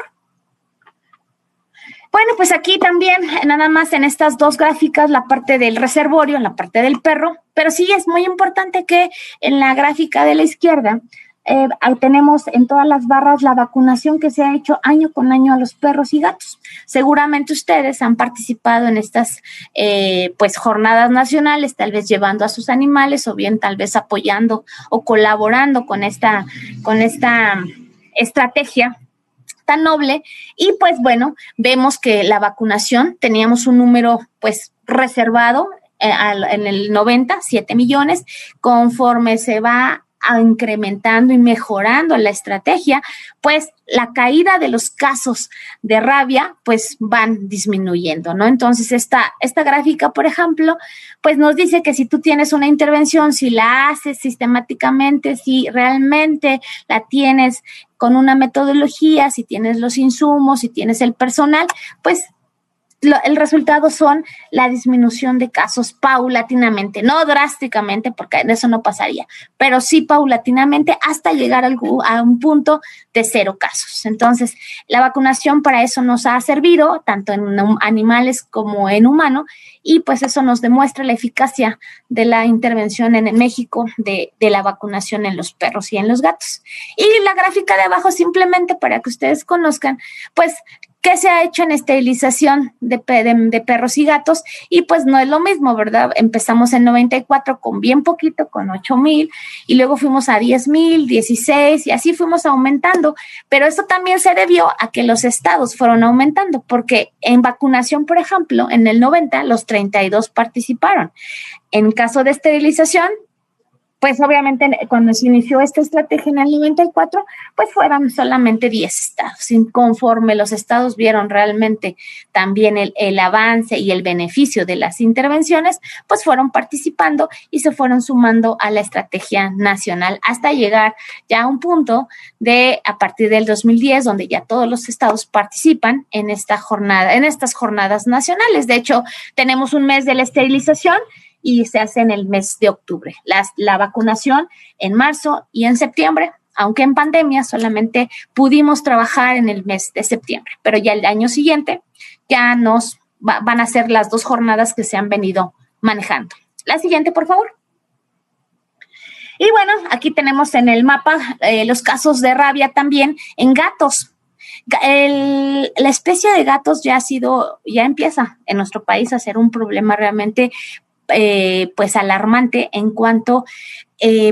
Speaker 2: Bueno, pues aquí también, nada más en estas dos gráficas, la parte del reservorio, la parte del perro, pero sí es muy importante que en la gráfica de la izquierda tenemos en todas las barras la vacunación que se ha hecho año con año a los perros y gatos. Seguramente ustedes han participado en estas pues jornadas nacionales, tal vez llevando a sus animales o bien tal vez apoyando o colaborando con esta estrategia tan noble. Y pues bueno, vemos que la vacunación, teníamos un número pues reservado en el 90, 7 millones, conforme se va incrementando y mejorando la estrategia, pues la caída de los casos de rabia pues van disminuyendo, ¿no? Entonces esta gráfica, por ejemplo, pues nos dice que si tú tienes una intervención, si la haces sistemáticamente, si realmente la tienes con una metodología, si tienes los insumos, si tienes el personal, pues el resultado son la disminución de casos paulatinamente, no drásticamente, porque eso no pasaría, pero sí paulatinamente hasta llegar a un punto de 0 casos. Entonces, la vacunación para eso nos ha servido, tanto en animales como en humano, y pues eso nos demuestra la eficacia de la intervención en México de la vacunación en los perros y en los gatos. Y la gráfica de abajo, simplemente para que ustedes conozcan, pues, ¿qué se ha hecho en esterilización de perros y gatos? Y pues no es lo mismo, ¿verdad? Empezamos en 94 con bien poquito, con 8,000, y luego fuimos a 10,000, 16, y así fuimos aumentando. Pero eso también se debió a que los estados fueron aumentando, porque en vacunación, por ejemplo, en el 90, los 32 participaron. En caso de esterilización, pues obviamente cuando se inició esta estrategia en el 94, pues fueron solamente 10 estados. Y conforme los estados vieron realmente también el avance y el beneficio de las intervenciones, pues fueron participando y se fueron sumando a la estrategia nacional hasta llegar ya a un punto a partir del 2010, donde ya todos los estados participan en estas jornadas nacionales. De hecho, tenemos un mes de la esterilización y se hace en el mes de octubre. La vacunación en marzo y en septiembre, aunque en pandemia solamente pudimos trabajar en el mes de septiembre, pero ya el año siguiente ya van a ser las 2 jornadas que se han venido manejando. La siguiente, por favor. Y bueno, aquí tenemos en el mapa los casos de rabia también en gatos. La especie de gatos ya empieza en nuestro país a ser un problema realmente pues alarmante en cuanto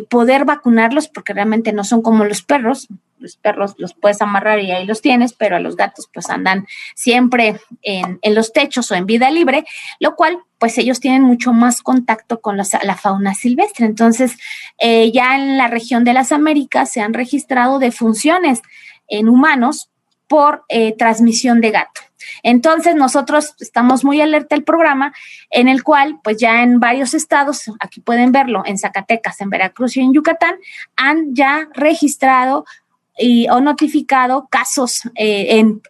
Speaker 2: poder vacunarlos, porque realmente no son como los perros. Los perros los puedes amarrar y ahí los tienes, pero a los gatos pues andan siempre en los techos o en vida libre, lo cual pues ellos tienen mucho más contacto con la fauna silvestre. Entonces ya en la región de las Américas se han registrado defunciones en humanos por transmisión de gato. Entonces nosotros estamos muy alerta del programa, en el cual pues ya en varios estados, aquí pueden verlo, en Zacatecas, en Veracruz y en Yucatán, han ya registrado o notificado casos en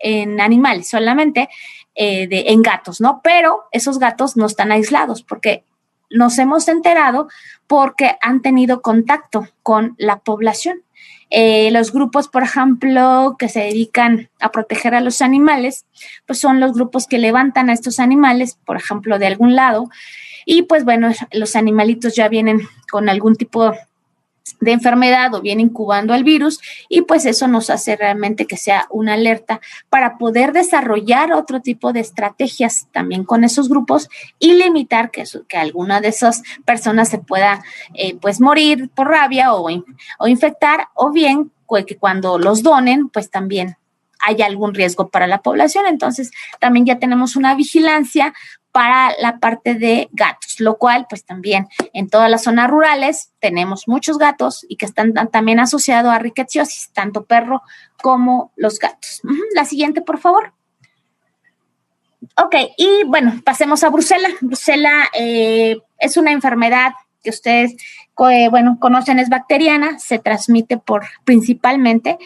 Speaker 2: animales, solamente en gatos, ¿no? Pero esos gatos no están aislados, porque nos hemos enterado porque han tenido contacto con la población. Los grupos, por ejemplo, que se dedican a proteger a los animales, pues son los grupos que levantan a estos animales, por ejemplo, de algún lado, y pues bueno, los animalitos ya vienen con algún tipo de enfermedad o viene incubando el virus, y pues eso nos hace realmente que sea una alerta para poder desarrollar otro tipo de estrategias también con esos grupos y limitar que alguna de esas personas se pueda pues morir por rabia o infectar, o bien que cuando los donen pues también haya algún riesgo para la población. Entonces, también ya tenemos una vigilancia para la parte de gatos, lo cual, pues también en todas las zonas rurales tenemos muchos gatos y que están también asociados a rickettsiosis, tanto perro como los gatos. La siguiente, por favor. Ok, y bueno, pasemos a Brucela. Brucela es una enfermedad que ustedes, conocen, es bacteriana, se transmite principalmente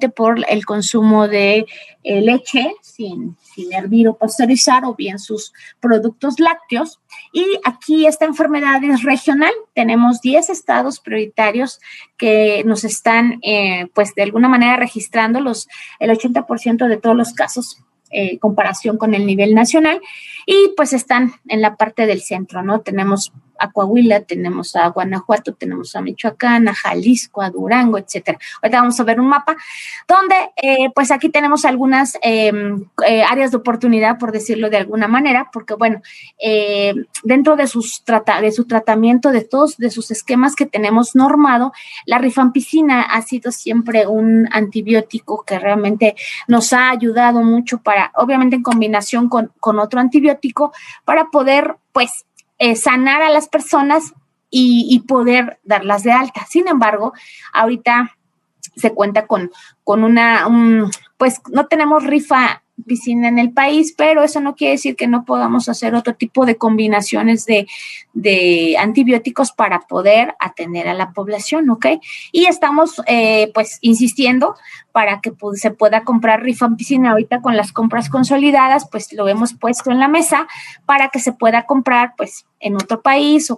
Speaker 2: por el consumo de leche sin hervir o pasteurizar, o bien sus productos lácteos. Y aquí esta enfermedad es regional. Tenemos 10 estados prioritarios que nos están, pues de alguna manera registrando el 80% de todos los casos, comparación con el nivel nacional, y pues están en la parte del centro, ¿no? Tenemos a Coahuila, tenemos a Guanajuato, tenemos a Michoacán, a Jalisco, a Durango, etcétera. Ahorita vamos a ver un mapa donde, pues aquí tenemos algunas áreas de oportunidad, por decirlo de alguna manera, porque bueno, dentro de su tratamiento, de todos de sus esquemas que tenemos normado, la rifampicina ha sido siempre un antibiótico que realmente nos ha ayudado mucho para, obviamente en combinación con otro antibiótico, para poder, pues, sanar a las personas y poder darlas de alta. Sin embargo, ahorita se cuenta con pues no tenemos rifampicina en el país, pero eso no quiere decir que no podamos hacer otro tipo de combinaciones de antibióticos para poder atender a la población, ¿ok? Y estamos, pues, insistiendo para que se pueda comprar rifampicina. Ahorita con las compras consolidadas, pues lo hemos puesto en la mesa para que se pueda comprar, pues, en otro país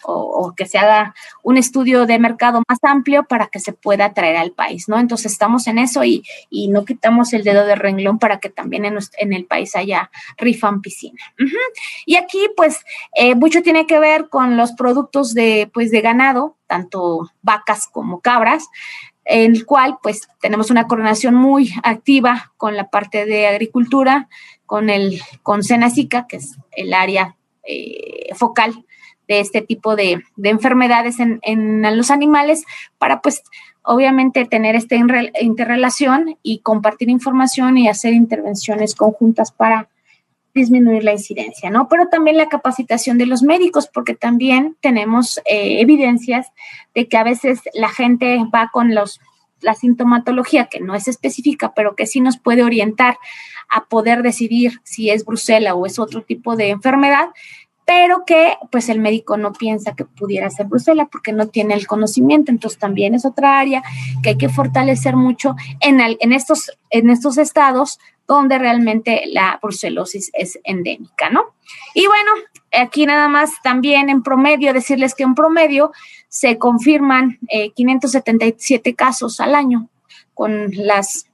Speaker 2: o que se haga un estudio de mercado más amplio para que se pueda traer al país, ¿no? Entonces estamos en eso y no quitamos el dedo de renglón para que también en el país haya rifampicina. Y aquí, pues, mucho tiene que ver con los productos de ganado, tanto vacas como cabras, en el cual, pues, tenemos una coordinación muy activa con la parte de agricultura, con Senacica, que es el área focal de este tipo de enfermedades en los animales, para, pues, obviamente tener esta interrelación y compartir información y hacer intervenciones conjuntas para disminuir la incidencia, ¿no? Pero también la capacitación de los médicos, porque también tenemos evidencias de que a veces la gente va con la sintomatología que no es específica, pero que sí nos puede orientar a poder decidir si es brucela o es otro tipo de enfermedad, pero que, pues, el médico no piensa que pudiera ser brucela porque no tiene el conocimiento. Entonces también es otra área que hay que fortalecer mucho en estos estados donde realmente la brucelosis es endémica, ¿no? Y bueno, aquí nada más también en promedio, decirles que en promedio se confirman 577 casos al año con las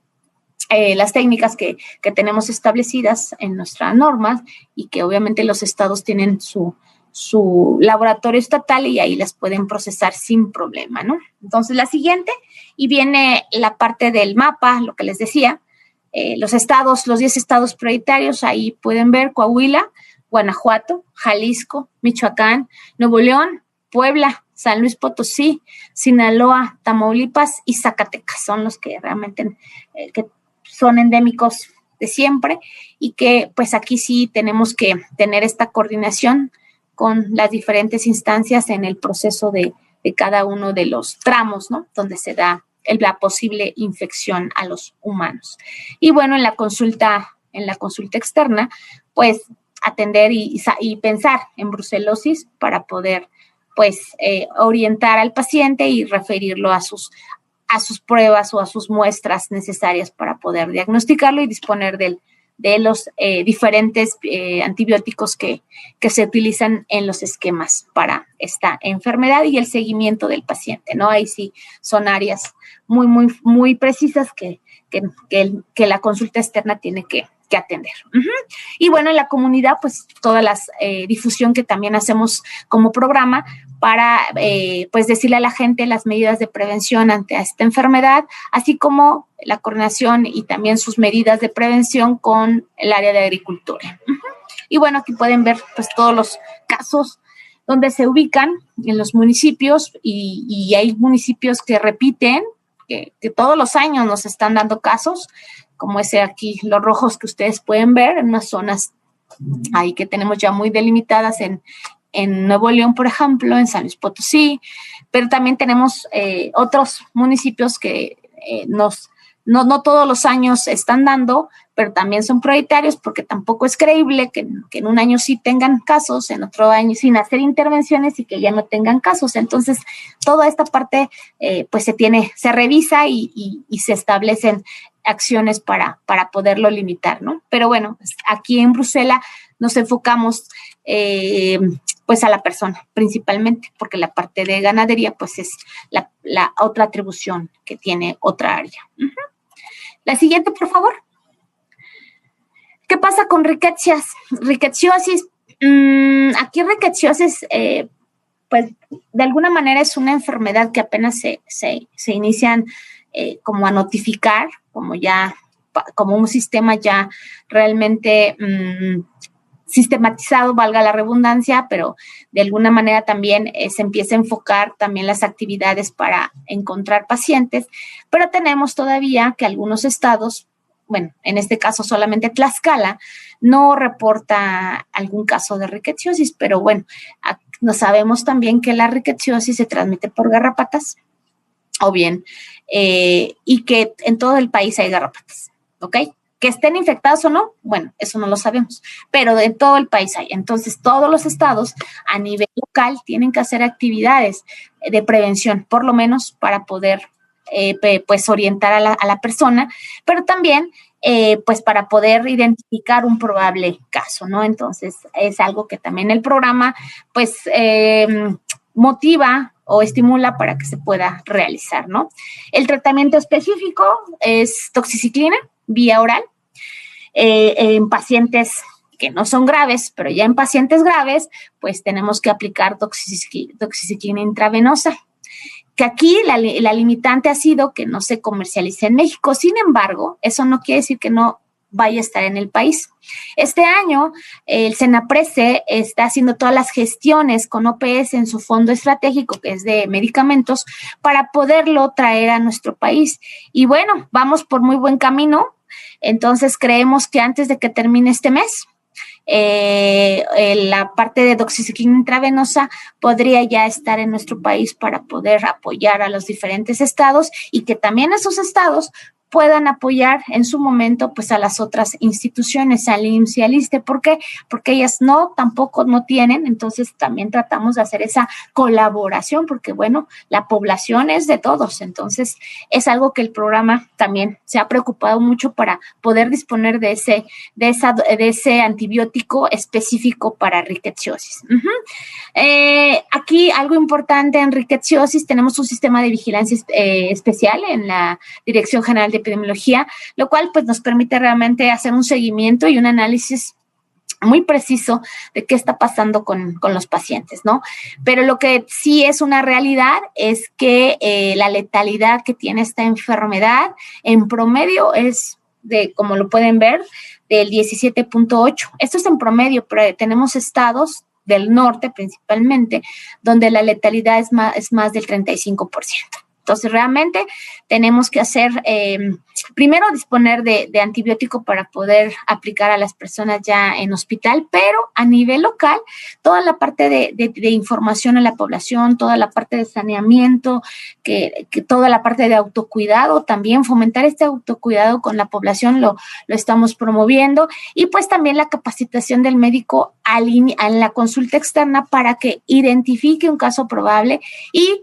Speaker 2: técnicas que tenemos establecidas en nuestras normas, y que obviamente los estados tienen su laboratorio estatal y ahí las pueden procesar sin problema, ¿no? Entonces, la siguiente, y viene la parte del mapa, lo que les decía, los 10 estados prioritarios, ahí pueden ver Coahuila, Guanajuato, Jalisco, Michoacán, Nuevo León, Puebla, San Luis Potosí, Sinaloa, Tamaulipas y Zacatecas. Son los que realmente que son endémicos de siempre, y que, pues, aquí sí tenemos que tener esta coordinación con las diferentes instancias en el proceso de cada uno de los tramos, ¿no? Donde se da la posible infección a los humanos. Y bueno, en la consulta externa, pues, atender y pensar en brucelosis para poder, pues, orientar al paciente y referirlo a sus pruebas o a sus muestras necesarias para poder diagnosticarlo y disponer de los diferentes antibióticos que se utilizan en los esquemas para esta enfermedad y el seguimiento del paciente, ¿no? Ahí sí son áreas muy, muy, muy precisas que la consulta externa tiene que atender. Y bueno, en la comunidad, pues, toda la difusión que también hacemos como programa para, pues, decirle a la gente las medidas de prevención ante esta enfermedad, así como la coordinación y también sus medidas de prevención con el área de agricultura. Y bueno, aquí pueden ver, pues, todos los casos donde se ubican en los municipios, y hay municipios que repiten que todos los años nos están dando casos, como ese aquí, los rojos que ustedes pueden ver en unas zonas ahí que tenemos ya muy delimitadas en Nuevo León, por ejemplo, en San Luis Potosí, pero también tenemos otros municipios que no todos los años están dando, pero también son prioritarios porque tampoco es creíble que en un año sí tengan casos, en otro año sin hacer intervenciones y que ya no tengan casos. Entonces, toda esta parte pues se revisa y se establecen acciones para poderlo limitar, ¿no? Pero bueno, aquí en Bruselas nos enfocamos pues a la persona principalmente, porque la parte de ganadería pues es la otra atribución que tiene otra área. Uh-huh. La siguiente, por favor. ¿Qué pasa con rickettsiosis? Aquí rickettsiosis, pues de alguna manera es una enfermedad que apenas se inician como a notificar, como un sistema ya realmente sistematizado, valga la redundancia, pero de alguna manera también se empieza a enfocar también las actividades para encontrar pacientes, pero tenemos todavía que algunos estados, bueno, en este caso solamente Tlaxcala, no reporta algún caso de rickettsiosis, pero bueno, no sabemos también que la rickettsiosis se transmite por garrapatas, o bien, y que en todo el país hay garrapatas, ¿ok? Que estén infectados o no, bueno, eso no lo sabemos, pero en todo el país hay. Entonces, todos los estados a nivel local tienen que hacer actividades de prevención, por lo menos para poder pues orientar a la persona, pero también pues para poder identificar un probable caso, ¿no? Entonces, es algo que también el programa pues motiva o estimula para que se pueda realizar, ¿no? El tratamiento específico es doxiciclina vía oral en pacientes que no son graves, pero ya en pacientes graves, pues tenemos que aplicar doxiciclina intravenosa, que aquí la limitante ha sido que no se comercialice en México. Sin embargo, eso no quiere decir que no vaya a estar en el país. Este año, el Senaprece está haciendo todas las gestiones con OPS en su fondo estratégico, que es de medicamentos, para poderlo traer a nuestro país. Y bueno, vamos por muy buen camino. Entonces, creemos que antes de que termine este mes, la parte de doxiciclina intravenosa podría ya estar en nuestro país para poder apoyar a los diferentes estados y que también esos estados puedan apoyar en su momento pues a las otras instituciones, al IMSS y al ISSSTE. ¿Por qué? Porque ellas tampoco no tienen, entonces también tratamos de hacer esa colaboración porque bueno, la población es de todos, entonces es algo que el programa también se ha preocupado mucho para poder disponer de ese antibiótico específico para rickettsiosis. Uh-huh. Aquí algo importante en rickettsiosis, tenemos un sistema de vigilancia especial en la Dirección General de Epidemiología, lo cual pues nos permite realmente hacer un seguimiento y un análisis muy preciso de qué está pasando con los pacientes, ¿no? Pero lo que sí es una realidad es que la letalidad que tiene esta enfermedad en promedio es como lo pueden ver, del 17.8. Esto es en promedio, pero tenemos estados del norte principalmente, donde la letalidad es más del 35%. Entonces, realmente tenemos que hacer, primero disponer de antibiótico para poder aplicar a las personas ya en hospital, pero a nivel local, toda la parte de información a la población, toda la parte de saneamiento, que toda la parte de autocuidado, también fomentar este autocuidado con la población lo estamos promoviendo, y pues también la capacitación del médico en la consulta externa para que identifique un caso probable y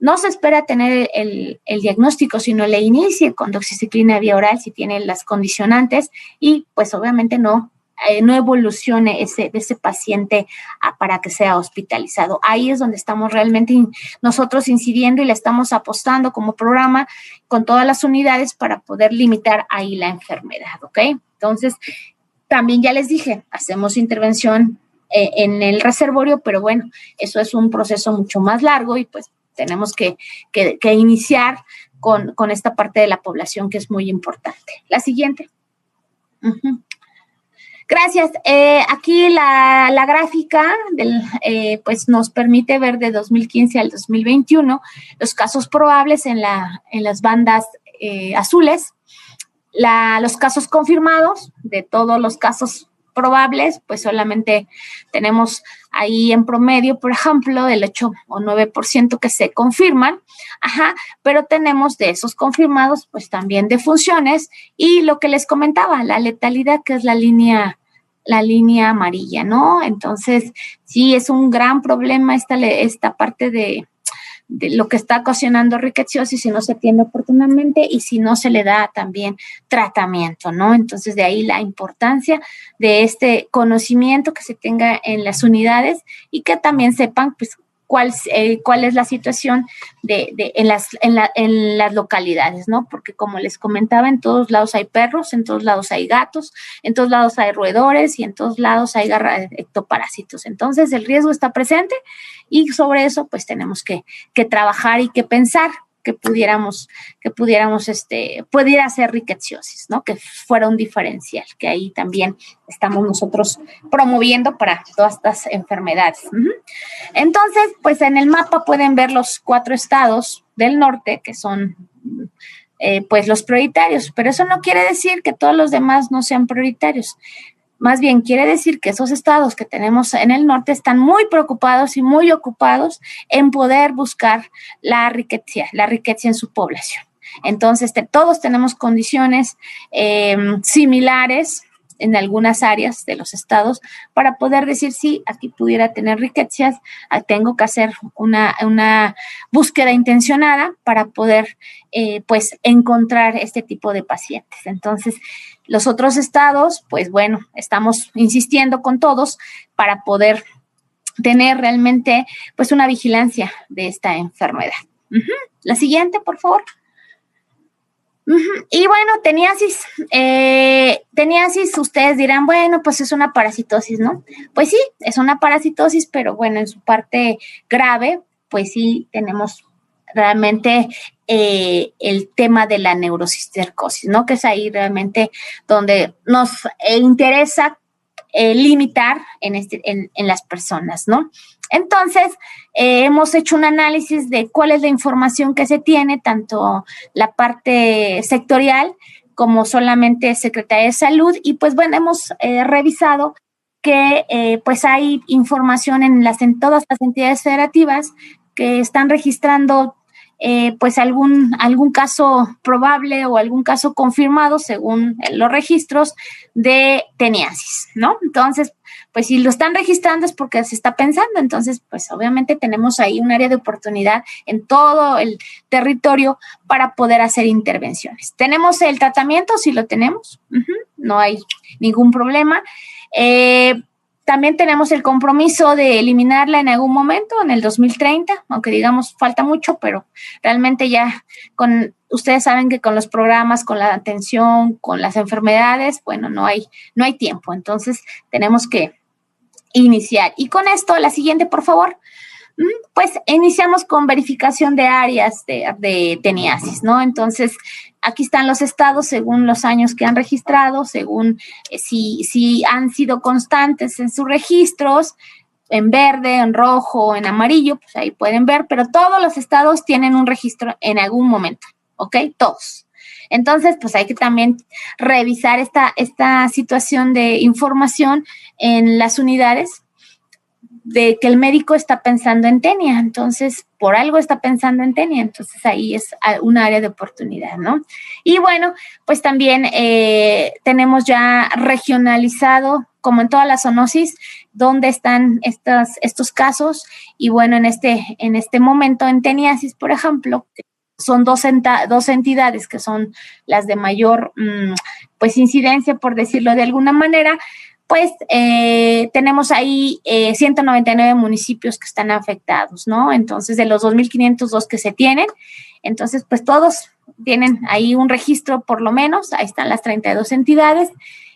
Speaker 2: no se espera tener el diagnóstico, sino le inicie con doxiciclina vía oral si tiene las condicionantes y pues obviamente no evolucione ese paciente para que sea hospitalizado. Ahí es donde estamos realmente nosotros incidiendo y le estamos apostando como programa con todas las unidades para poder limitar ahí la enfermedad, ¿ok? Entonces, también ya les dije, hacemos intervención en el reservorio, pero bueno, eso es un proceso mucho más largo y pues tenemos que iniciar con esta parte de la población que es muy importante. La siguiente. Uh-huh. Gracias. Aquí la gráfica pues nos permite ver de 2015 al 2021 los casos probables en las bandas azules, los casos confirmados. De todos los casos probables, pues solamente tenemos ahí en promedio, por ejemplo, del 8 o 9% que se confirman, pero tenemos de esos confirmados, pues también defunciones, y lo que les comentaba, la letalidad, que es la línea amarilla, ¿no? Entonces, sí, es un gran problema esta parte de lo que está ocasionando riqueciosis si no se atiende oportunamente y si no se le da también tratamiento, ¿no? Entonces, de ahí la importancia de este conocimiento que se tenga en las unidades y que también sepan, pues, cuál es la situación en las localidades, ¿no? Porque como les comentaba, en todos lados hay perros, en todos lados hay gatos, en todos lados hay roedores y en todos lados hay ectoparásitos. Entonces, el riesgo está presente y sobre eso, pues, tenemos que trabajar y que pensar que pudiera ser riqueciosis, ¿no? Que fuera un diferencial, que ahí también estamos nosotros promoviendo para todas estas enfermedades. Entonces, pues en el mapa pueden ver los 4 estados del norte que son pues los prioritarios, pero eso no quiere decir que todos los demás no sean prioritarios. Más bien quiere decir que esos estados que tenemos en el norte están muy preocupados y muy ocupados en poder buscar la riqueza en su población. Entonces, todos tenemos condiciones similares en algunas áreas de los estados para poder decir, sí, aquí pudiera tener riquezas, tengo que hacer una búsqueda intencionada para poder, pues, encontrar este tipo de pacientes. Entonces, los otros estados, pues bueno, estamos insistiendo con todos para poder tener realmente, pues, una vigilancia de esta enfermedad. La siguiente, por favor. Y bueno, teniasis, ustedes dirán, bueno, pues es una parasitosis, ¿no? Pues sí, es una parasitosis, pero bueno, en su parte grave, pues sí tenemos realmente el tema de la neurocistercosis, ¿no? Que es ahí realmente donde nos interesa limitar en las personas, ¿no? Entonces, hemos hecho un análisis de cuál es la información que se tiene, tanto la parte sectorial como solamente Secretaría de Salud, y pues bueno, hemos revisado que pues hay información en todas las entidades federativas que están registrando pues algún caso probable o algún caso confirmado según los registros de teniasis, ¿no? Entonces, pues si lo están registrando es porque se está pensando, entonces pues obviamente tenemos ahí un área de oportunidad en todo el territorio para poder hacer intervenciones. ¿Tenemos el tratamiento? Sí lo tenemos, no hay ningún problema. También tenemos el compromiso de eliminarla en algún momento, en el 2030, aunque digamos falta mucho, pero realmente ya ustedes saben que con los programas, con la atención, con las enfermedades, bueno, no hay tiempo, entonces tenemos que iniciar. Y con esto, la siguiente, por favor. Pues iniciamos con verificación de áreas de teniasis, ¿no? Entonces, aquí están los estados según los años que han registrado, según si han sido constantes en sus registros, en verde, en rojo, en amarillo, pues ahí pueden ver, pero todos los estados tienen un registro en algún momento, ¿ok? Todos. Entonces, pues hay que también revisar esta situación de información en las unidades de que el médico está pensando en tenia, entonces por algo está pensando en tenia, entonces ahí es un área de oportunidad, ¿no? Y bueno, pues también tenemos ya regionalizado, como en todas las zoonosis, dónde están estos casos, y bueno, en este momento en teniasis, por ejemplo, son dos entidades que son las de mayor pues incidencia, por decirlo de alguna manera. Pues tenemos ahí 199 municipios que están afectados, ¿no? Entonces, de los 2,502 que se tienen, entonces, pues todos tienen ahí un registro por lo menos, ahí están las 32 entidades,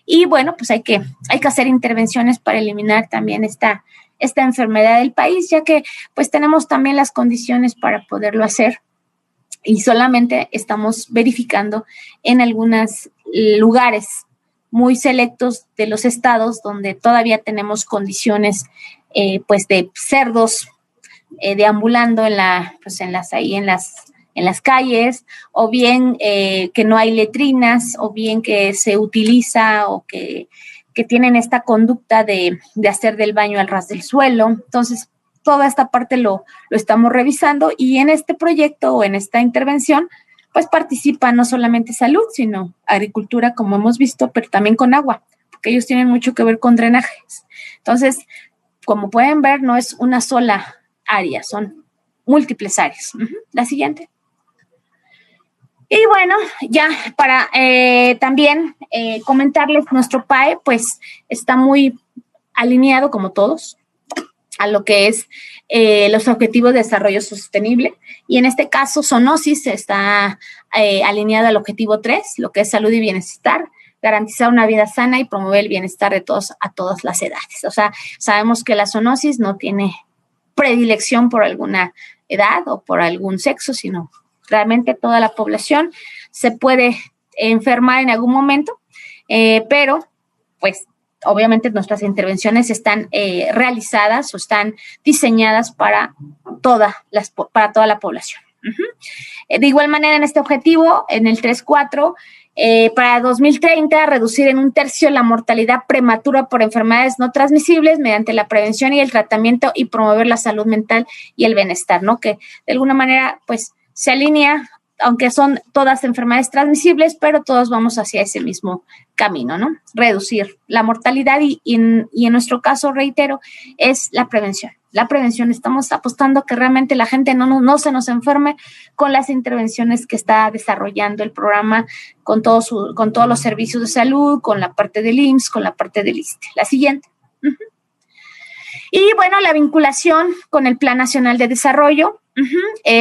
Speaker 2: y bueno, pues hay que hacer intervenciones para eliminar también esta enfermedad del país, ya que pues tenemos también las condiciones para poderlo hacer, y solamente estamos verificando en algunos lugares muy selectos de los estados donde todavía tenemos condiciones pues de cerdos deambulando en las calles, o bien que no hay letrinas, o bien que se utiliza o que tienen esta conducta de hacer del baño al ras del suelo. Entonces, toda esta parte lo estamos revisando, y en este proyecto o en esta intervención, pues participa no solamente salud, sino agricultura, como hemos visto, pero también con agua, porque ellos tienen mucho que ver con drenajes. Entonces, como pueden ver, no es una sola área, son múltiples áreas. La siguiente. Y bueno, ya para también comentarles, nuestro PAE pues está muy alineado, como todos, a lo que es los Objetivos de Desarrollo Sostenible, y en este caso Zoonosis está alineado al objetivo 3, lo que es salud y bienestar, garantizar una vida sana y promover el bienestar de todos a todas las edades. O sea, sabemos que la zoonosis no tiene predilección por alguna edad o por algún sexo, sino realmente toda la población se puede enfermar en algún momento, pero pues obviamente nuestras intervenciones están realizadas o están diseñadas para toda la población. De igual manera, en este objetivo, en el 3.4, para 2030, reducir en 1/3 la mortalidad prematura por enfermedades no transmisibles mediante la prevención y el tratamiento, y promover la salud mental y el bienestar, ¿no? Que de alguna manera, pues, se alinea, aunque son todas enfermedades transmisibles, pero todos vamos hacia ese mismo camino, ¿no? Reducir la mortalidad y en nuestro caso, reitero, es la prevención. La prevención, estamos apostando que realmente la gente no se nos enferme con las intervenciones que está desarrollando el programa, con todos los servicios de salud, con la parte del IMSS, con la parte del ISSSTE. La siguiente. Y bueno, la vinculación con el Plan Nacional de Desarrollo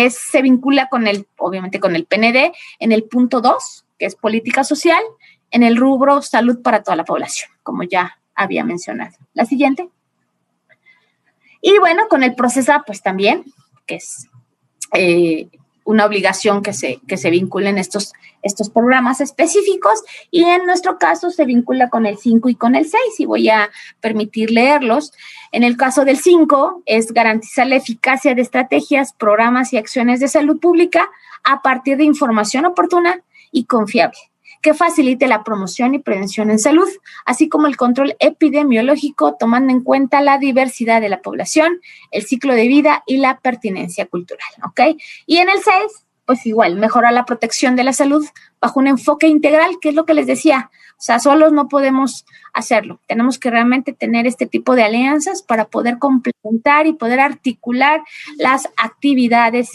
Speaker 2: se vincula obviamente con el PND en el punto 2, que es política social, en el rubro salud para toda la población, como ya había mencionado. La siguiente. Y bueno, con el PROCESA, pues también, que es una obligación que se vinculen estos programas específicos, y en nuestro caso se vincula con el 5 y con el 6, y voy a permitir leerlos. En el caso del 5 es garantizar la eficacia de estrategias, programas y acciones de salud pública a partir de información oportuna y confiable, que facilite la promoción y prevención en salud, así como el control epidemiológico, tomando en cuenta la diversidad de la población, el ciclo de vida y la pertinencia cultural, ¿ok? Y en el 6, pues igual, mejorar la protección de la salud bajo un enfoque integral, que es lo que les decía. O sea, solos no podemos hacerlo. Tenemos que realmente tener este tipo de alianzas para poder complementar y poder articular las actividades,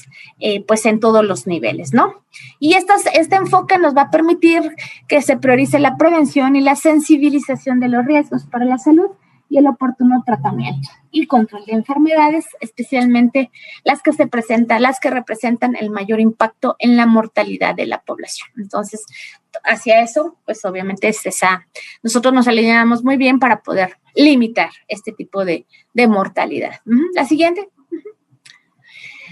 Speaker 2: pues en todos los niveles, ¿no? Y este enfoque nos va a permitir que se priorice la prevención y la sensibilización de los riesgos para la salud y el oportuno tratamiento y control de enfermedades, especialmente las que representan el mayor impacto en la mortalidad de la población. Entonces, hacia eso, pues obviamente nosotros nos alineamos muy bien para poder limitar este tipo de mortalidad. La siguiente.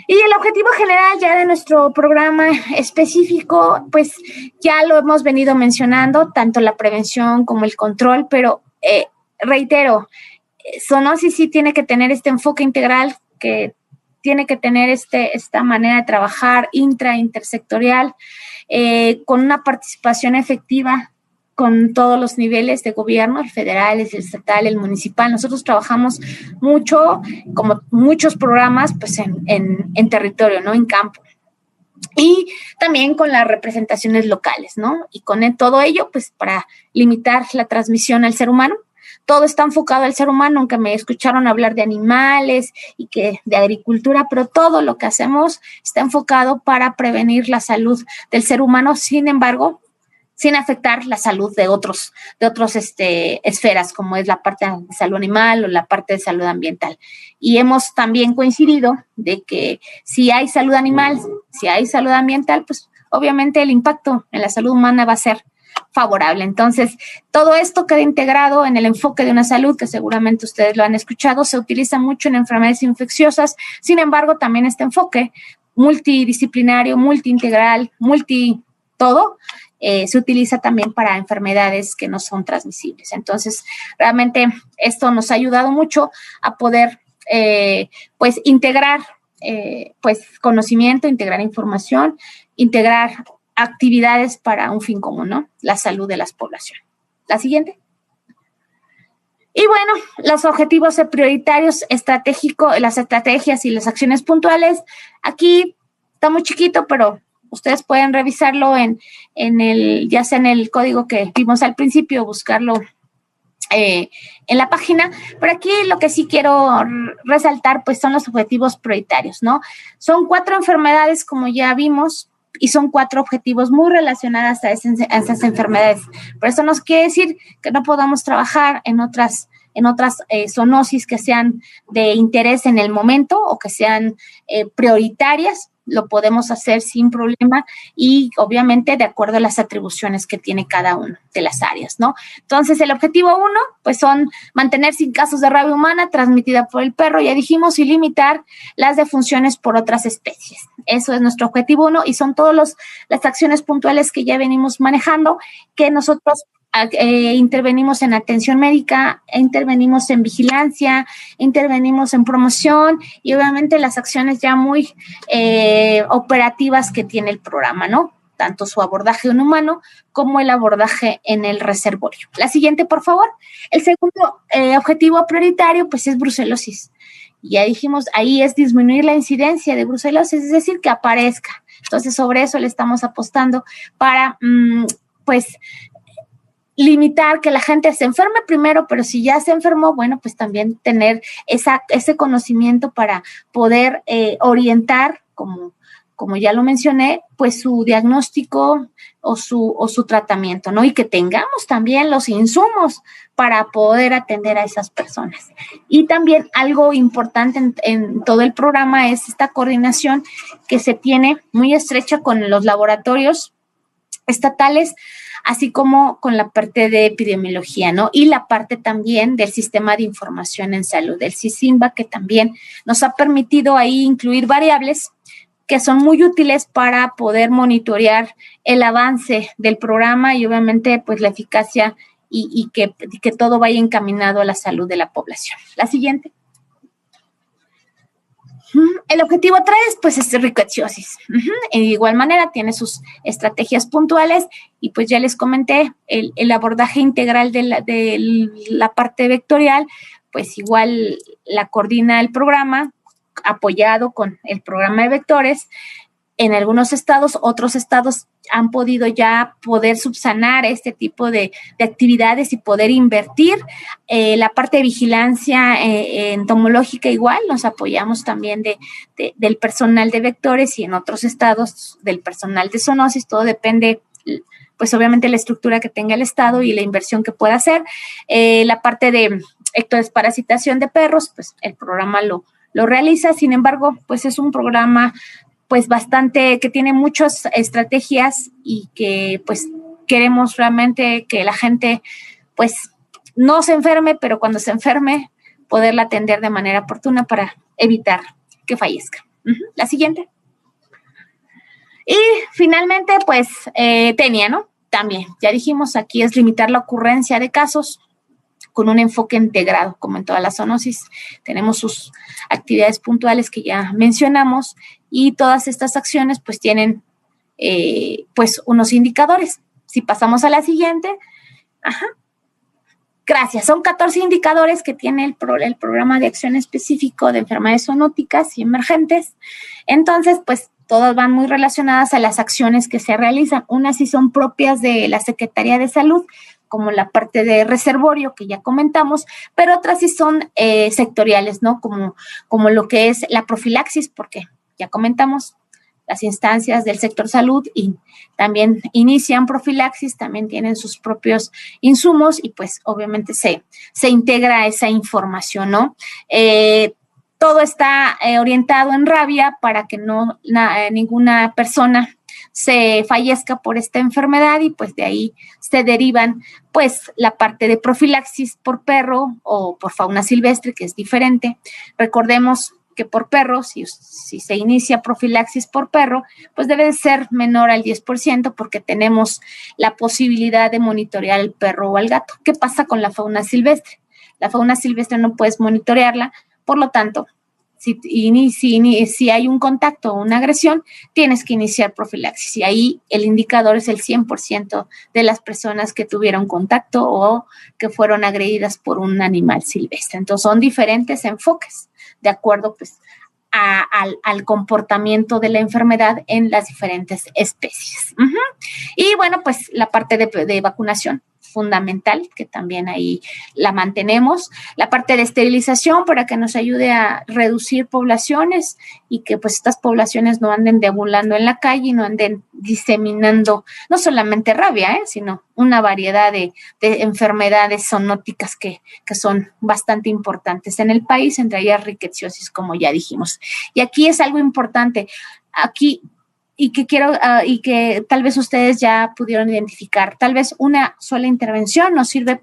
Speaker 2: Y el objetivo general ya de nuestro programa específico, pues ya lo hemos venido mencionando, tanto la prevención como el control, pero reitero, zoonosis sí tiene que tener este enfoque integral, que tiene que tener esta manera de trabajar intersectorial, con una participación efectiva con todos los niveles de gobierno, el federal, el estatal, el municipal. Nosotros trabajamos mucho, como muchos programas, pues en territorio, ¿no? En campo. Y también con las representaciones locales, ¿no? Y con todo ello, pues para limitar la transmisión al ser humano. Todo está enfocado al ser humano, aunque me escucharon hablar de animales y que de agricultura, pero todo lo que hacemos está enfocado para prevenir la salud del ser humano, sin embargo, sin afectar la salud de otros esferas, como es la parte de salud animal o la parte de salud ambiental. Y hemos también coincidido de que si hay salud animal, si hay salud ambiental, pues obviamente el impacto en la salud humana va a ser favorable. Entonces, todo esto queda integrado en el enfoque de una salud, que seguramente ustedes lo han escuchado, se utiliza mucho en enfermedades infecciosas. Sin embargo, también este enfoque multidisciplinario, multiintegral, todo, se utiliza también para enfermedades que no son transmisibles. Entonces, realmente esto nos ha ayudado mucho a poder, pues, integrar, pues, conocimiento, integrar información, integrar actividades para un fin común, ¿no? La salud de las poblaciones. La siguiente. Y bueno, los objetivos prioritarios estratégicos, las estrategias y las acciones puntuales. Aquí está muy chiquito, pero ustedes pueden revisarlo ya sea en el código que vimos al principio, buscarlo en la página. Pero aquí lo que sí quiero resaltar, pues, son los objetivos prioritarios, ¿no? Son 4 enfermedades, como ya vimos, y son 4 objetivos muy relacionados a esas enfermedades. Pero eso no quiere decir que no podamos trabajar en otras zoonosis que sean de interés en el momento o que sean prioritarias. Lo podemos hacer sin problema y obviamente de acuerdo a las atribuciones que tiene cada una de las áreas, ¿no? Entonces, el objetivo 1, pues, son mantener sin casos de rabia humana transmitida por el perro, ya dijimos, y limitar las defunciones por otras especies. Eso es nuestro objetivo 1 y son todas las acciones puntuales que ya venimos manejando, que nosotros intervenimos en atención médica, intervenimos en vigilancia, intervenimos en promoción y obviamente las acciones ya muy operativas que tiene el programa, ¿no? Tanto su abordaje en humano como el abordaje en el reservorio. La siguiente, por favor. El segundo objetivo prioritario, pues, es brucelosis. Ya dijimos, ahí es disminuir la incidencia de brucelosis, es decir, que aparezca. Entonces, sobre eso le estamos apostando para, pues, limitar que la gente se enferme primero, pero si ya se enfermó, bueno, pues también tener ese conocimiento para poder orientar, como ya lo mencioné, pues su diagnóstico o su tratamiento, ¿no? Y que tengamos también los insumos para poder atender a esas personas. Y también algo importante en todo el programa es esta coordinación que se tiene muy estrecha con los laboratorios estatales, así como con la parte de epidemiología, ¿no? Y la parte también del sistema de información en salud, del SISINVA, que también nos ha permitido ahí incluir variables que son muy útiles para poder monitorear el avance del programa y obviamente, pues, la eficacia y que todo vaya encaminado a la salud de la población. La siguiente. El objetivo 3, pues, es rickettsiosis. De igual manera, tiene sus estrategias puntuales y pues ya les comenté, el abordaje integral de la parte vectorial, pues igual la coordina el programa, apoyado con el programa de vectores. En algunos estados, otros estados han podido ya poder subsanar este tipo de actividades y poder invertir. La parte de vigilancia entomológica igual, nos apoyamos también del personal de vectores y en otros estados del personal de zoonosis, todo depende, pues obviamente la estructura que tenga el estado y la inversión que pueda hacer. La parte de ectodesparasitación de perros, pues el programa lo realiza, sin embargo, pues es un programa pues bastante, que tiene muchas estrategias y que pues queremos realmente que la gente pues no se enferme, pero cuando se enferme poderla atender de manera oportuna para evitar que fallezca. La siguiente. Y finalmente pues tenia, ¿no? También, ya dijimos, aquí es limitar la ocurrencia de casos con un enfoque integrado, como en todas las zoonosis. Tenemos sus actividades puntuales que ya mencionamos y todas estas acciones pues tienen pues unos indicadores. Si pasamos a la siguiente. Gracias. Son 14 indicadores que tiene el programa de acción específico de enfermedades zoonóticas y emergentes. Entonces, pues todas van muy relacionadas a las acciones que se realizan. Unas sí son propias de la Secretaría de Salud, como la parte de reservorio que ya comentamos, pero otras sí son sectoriales, ¿no? Como lo que es la profilaxis, porque ya comentamos, las instancias del sector salud y también inician profilaxis, también tienen sus propios insumos y pues obviamente se integra esa información, ¿no? Todo está orientado en rabia para que ninguna persona se fallezca por esta enfermedad y pues de ahí se derivan pues la parte de profilaxis por perro o por fauna silvestre, que es diferente. Recordemos que por perro, si se inicia profilaxis por perro, pues debe de ser menor al 10% porque tenemos la posibilidad de monitorear al perro o al gato. ¿Qué pasa con la fauna silvestre? La fauna silvestre no puedes monitorearla, por lo tanto, si hay un contacto o una agresión, tienes que iniciar profilaxis. Y ahí el indicador es el 100% de las personas que tuvieron contacto o que fueron agredidas por un animal silvestre. Entonces, son diferentes enfoques de acuerdo pues, al comportamiento de la enfermedad en las diferentes especies. Y bueno, pues la parte de vacunación fundamental, que también ahí la mantenemos, la parte de esterilización para que nos ayude a reducir poblaciones y que pues estas poblaciones no anden deambulando en la calle y no anden diseminando no solamente rabia, sino una variedad de enfermedades zoonóticas que son bastante importantes en el país, entre ellas rickettsiosis, como ya dijimos. Y aquí es algo importante, aquí y que tal vez ustedes ya pudieron identificar. Tal vez una sola intervención nos sirve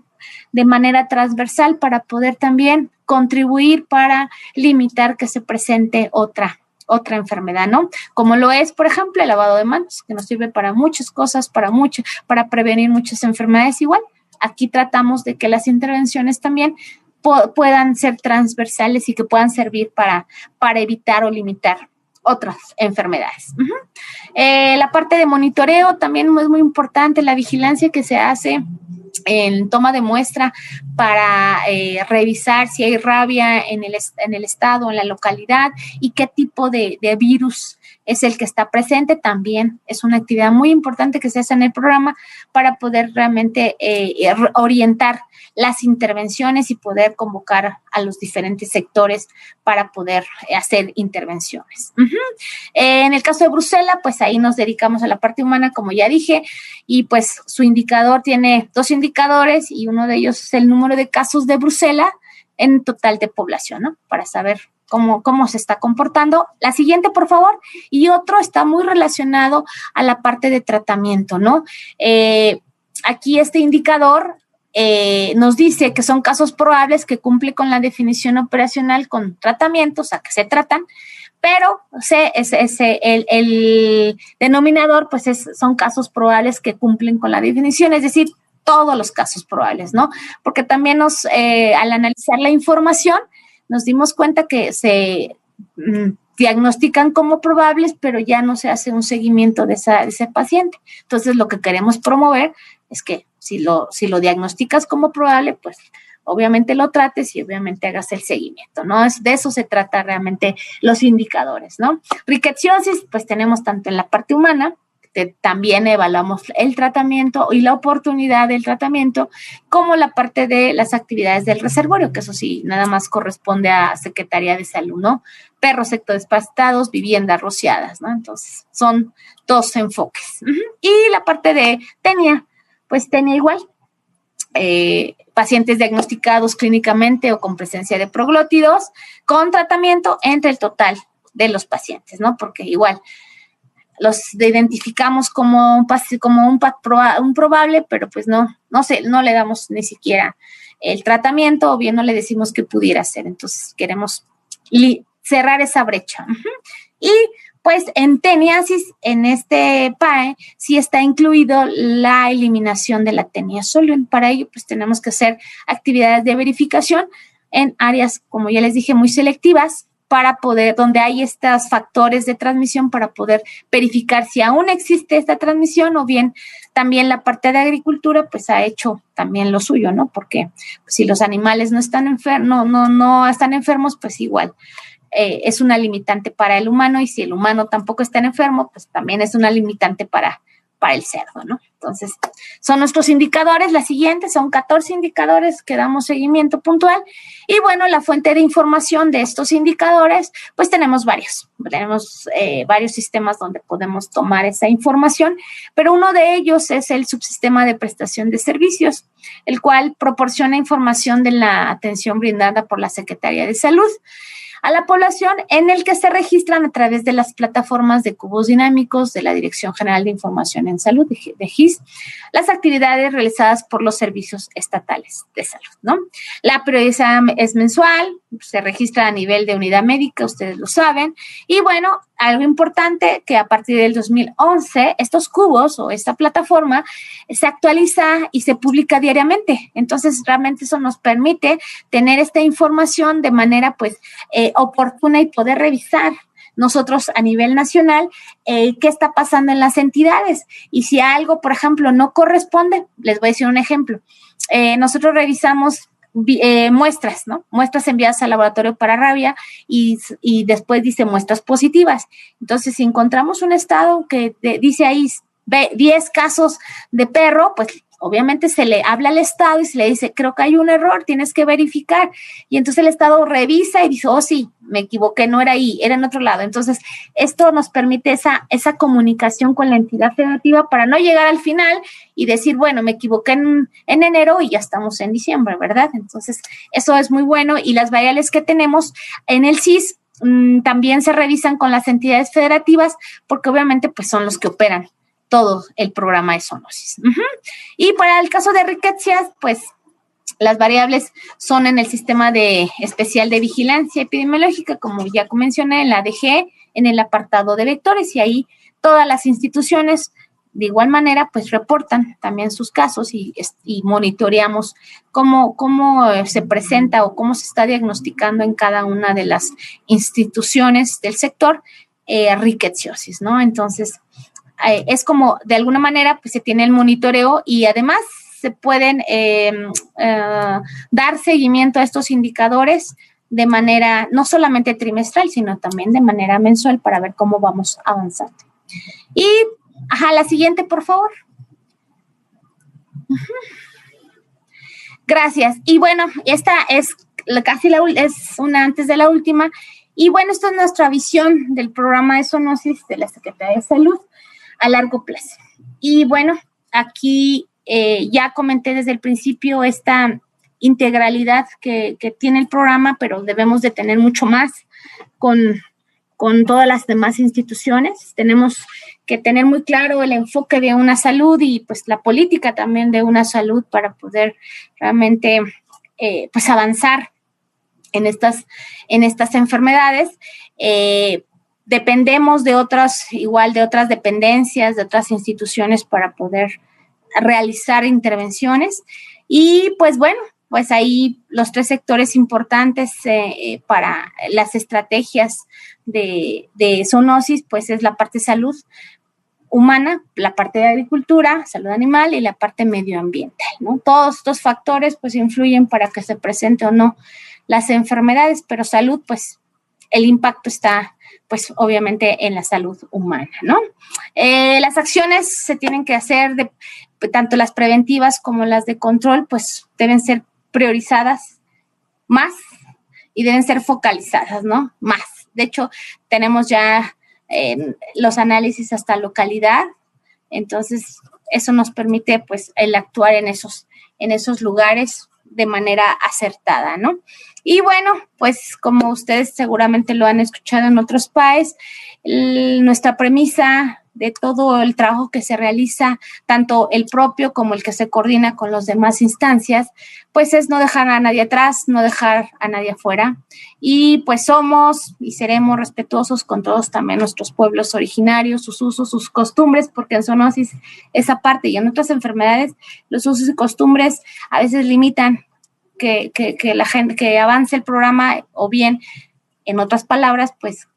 Speaker 2: de manera transversal para poder también contribuir para limitar que se presente otra enfermedad, ¿no? Como lo es, por ejemplo, el lavado de manos, que nos sirve para muchas cosas, para prevenir muchas enfermedades. Igual, aquí tratamos de que las intervenciones también puedan ser transversales y que puedan servir para evitar o limitar otras enfermedades. La parte de monitoreo también es muy importante, la vigilancia que se hace en toma de muestra para revisar si hay rabia en el estado, en la localidad y qué tipo de virus es el que está presente. También es una actividad muy importante que se hace en el programa para poder realmente orientar las intervenciones y poder convocar a los diferentes sectores para poder hacer intervenciones. En el caso de Brucela, pues ahí nos dedicamos a la parte humana, como ya dije, y pues su indicador tiene 2 indicadores y uno de ellos es el número de casos de Brucela en total de población, ¿no? Para saber cómo se está comportando. La siguiente, por favor. Y otro está muy relacionado a la parte de tratamiento, ¿no? Aquí este indicador nos dice que son casos probables que cumple con la definición operacional con tratamientos, a que se tratan, pero el denominador pues son casos probables que cumplen con la definición, es decir, todos los casos probables, ¿no? Porque también al analizar la información nos dimos cuenta que se diagnostican como probables, pero ya no se hace un seguimiento de ese paciente. Entonces, lo que queremos promover es que si lo diagnosticas como probable, pues obviamente lo trates y obviamente hagas el seguimiento, ¿no? De eso se trata realmente los indicadores, ¿no? Rickettsiosis, pues tenemos tanto en la parte humana, que también evaluamos el tratamiento y la oportunidad del tratamiento, como la parte de las actividades del reservorio, que eso sí, nada más corresponde a Secretaría de Salud, ¿no? Perros ectodespistados, viviendas rociadas, ¿no? Entonces, son 2 enfoques. Y la parte de tenia, pues tenia igual. Pacientes diagnosticados clínicamente o con presencia de proglótidos con tratamiento entre el total de los pacientes, ¿no? Porque igual los identificamos como un probable, pero pues no le damos ni siquiera el tratamiento o bien no le decimos que pudiera ser. Entonces queremos cerrar esa brecha. Y pues en teniasis, en este PAE, sí está incluido la eliminación de la tenia soluble. Para ello, pues tenemos que hacer actividades de verificación en áreas, como ya les dije, muy selectivas, para poder, donde hay estos factores de transmisión, para poder verificar si aún existe esta transmisión o bien también la parte de agricultura, pues ha hecho también lo suyo, ¿no? Porque si los animales no están enfermos, pues igual. Es una limitante para el humano y si el humano tampoco está enfermo, pues también es una limitante para el cerdo, ¿no? Entonces, son nuestros indicadores. Las siguientes son 14 indicadores que damos seguimiento puntual y bueno, la fuente de información de estos indicadores, pues tenemos varios sistemas donde podemos tomar esa información, pero uno de ellos es el subsistema de prestación de servicios, el cual proporciona información de la atención brindada por la Secretaría de Salud a la población, en el que se registran a través de las plataformas de cubos dinámicos de la Dirección General de Información en Salud, de GIS, las actividades realizadas por los servicios estatales de salud, ¿no? La periodicidad es mensual, se registra a nivel de unidad médica, ustedes lo saben. Y bueno, algo importante que a partir del 2011, estos cubos o esta plataforma se actualiza y se publica diariamente. Entonces, realmente eso nos permite tener esta información de manera, pues, oportuna y poder revisar nosotros a nivel nacional qué está pasando en las entidades. Y si algo, por ejemplo, no corresponde, les voy a decir un ejemplo. Nosotros revisamos muestras, ¿no? Muestras enviadas al laboratorio para rabia y después dice muestras positivas. Entonces, si encontramos un estado que dice ahí 10 casos de perro, pues obviamente se le habla al estado y se le dice, creo que hay un error, tienes que verificar. Y entonces el estado revisa y dice, oh sí, me equivoqué, no era ahí, era en otro lado. Entonces, esto nos permite esa comunicación con la entidad federativa para no llegar al final y decir, bueno, me equivoqué en enero y ya estamos en diciembre, ¿verdad? Entonces, eso es muy bueno. Y las variables que tenemos en el CIS también se revisan con las entidades federativas porque obviamente pues son los que operan todo el programa de zoonosis. Y para el caso de riquecias, pues las variables son en el sistema especial de vigilancia epidemiológica, como ya mencioné, en la ADG, en el apartado de vectores, y ahí todas las instituciones de igual manera pues reportan también sus casos y monitoreamos cómo se presenta o cómo se está diagnosticando en cada una de las instituciones del sector rickettsiosis, ¿no? Entonces, es como, de alguna manera, pues se tiene el monitoreo y además se pueden dar seguimiento a estos indicadores de manera no solamente trimestral, sino también de manera mensual para ver cómo vamos avanzando. Y, la siguiente, por favor. Gracias. Y bueno, esta es casi es una antes de la última. Y bueno, esta es nuestra visión del programa de zoonosis de la Secretaría de Salud a largo plazo. Y bueno, aquí ya comenté desde el principio esta integralidad que tiene el programa, pero debemos de tener mucho más con todas las demás instituciones. Tenemos que tener muy claro el enfoque de una salud y pues la política también de una salud para poder realmente pues avanzar en estas enfermedades. Dependemos de otras dependencias, de otras instituciones para poder realizar intervenciones. Y pues bueno, pues ahí los 3 sectores importantes para las estrategias de zoonosis, pues es la parte de salud humana, la parte de agricultura, salud animal y la parte medioambiental, ¿no? Todos estos factores pues influyen para que se presente o no las enfermedades, pero salud, pues el impacto está pues obviamente en la salud humana, ¿no? Las acciones se tienen que hacer, tanto las preventivas como las de control, pues deben ser priorizadas más y deben ser focalizadas, ¿no? Más. De hecho, tenemos ya los análisis hasta localidad, entonces eso nos permite pues el actuar en esos lugares de manera acertada, ¿no? Y bueno, pues como ustedes seguramente lo han escuchado en otros países, nuestra premisa de todo el trabajo que se realiza, tanto el propio como el que se coordina con las demás instancias, pues es no dejar a nadie atrás, no dejar a nadie afuera. Y pues somos y seremos respetuosos con todos también nuestros pueblos originarios, sus usos, sus costumbres, porque en zoonosis esa parte y en otras enfermedades los usos y costumbres a veces limitan que la gente, que avance el programa, o bien, en otras palabras, pues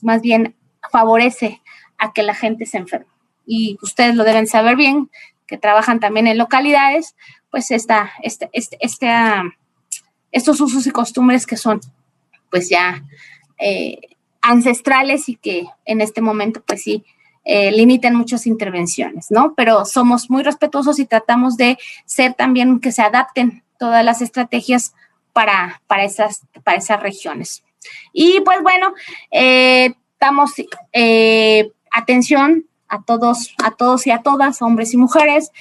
Speaker 2: más bien favorece a que la gente se enferme. Y ustedes lo deben saber bien, que trabajan también en localidades, pues estos usos y costumbres que son pues ya ancestrales y que en este momento pues sí limitan muchas intervenciones, ¿no? Pero somos muy respetuosos y tratamos de ser también que se adapten todas las estrategias para esas regiones. Y pues bueno, damos atención a todos y a todas, hombres y mujeres.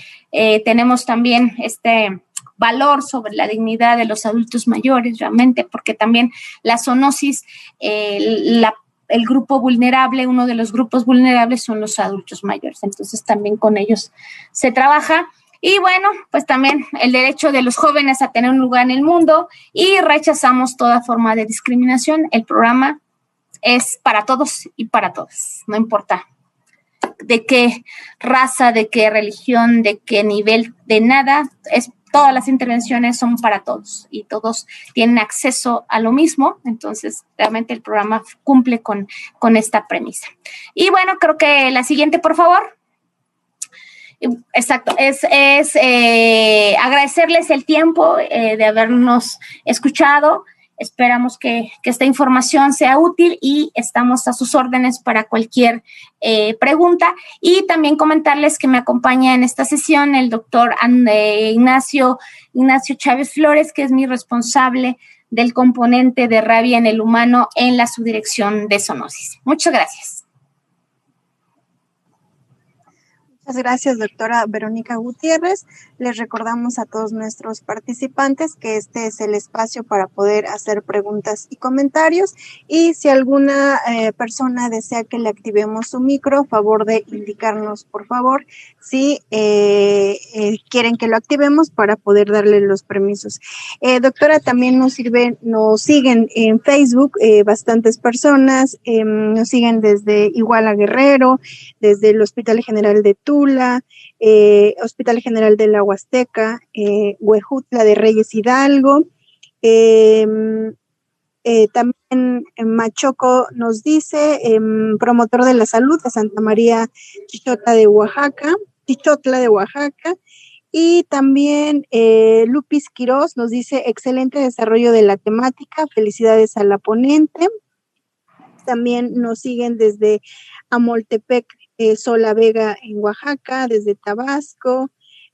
Speaker 2: Tenemos también este valor sobre la dignidad de los adultos mayores, realmente, porque también la zoonosis, el grupo vulnerable, uno de los grupos vulnerables son los adultos mayores. Entonces también con ellos se trabaja. Y bueno, pues también el derecho de los jóvenes a tener un lugar en el mundo, y rechazamos toda forma de discriminación. El programa es para todos y para todas, no importa de qué raza, de qué religión, de qué nivel, de nada. Todas las intervenciones son para todos y todos tienen acceso a lo mismo. Entonces, realmente el programa cumple con esta premisa. Y bueno, creo que la siguiente, por favor. Exacto, es agradecerles el tiempo de habernos escuchado. Esperamos que esta información sea útil y estamos a sus órdenes para cualquier pregunta. Y también comentarles que me acompaña en esta sesión el doctor Ignacio Chávez Flores, que es mi responsable del componente de rabia en el humano en la subdirección de zoonosis. Muchas gracias.
Speaker 1: Muchas gracias, doctora Verónica Gutiérrez. Les recordamos a todos nuestros participantes que este es el espacio para poder hacer preguntas y comentarios. Y si alguna persona desea que le activemos su micro, favor de indicarnos, por favor, si quieren que lo activemos para poder darle los permisos. Doctora, también nos siguen en Facebook bastantes personas, nos siguen desde Iguala Guerrero, desde el Hospital General de Tula, Hospital General de la Huasteca, Huejutla de Reyes Hidalgo, también Machoco nos dice, promotor de la salud de Santa María Chichotla de Oaxaca, y también Lupis Quiroz nos dice, excelente desarrollo de la temática, felicidades a la ponente. También nos siguen desde Amoltepec, Sola Vega en Oaxaca, desde Tabasco,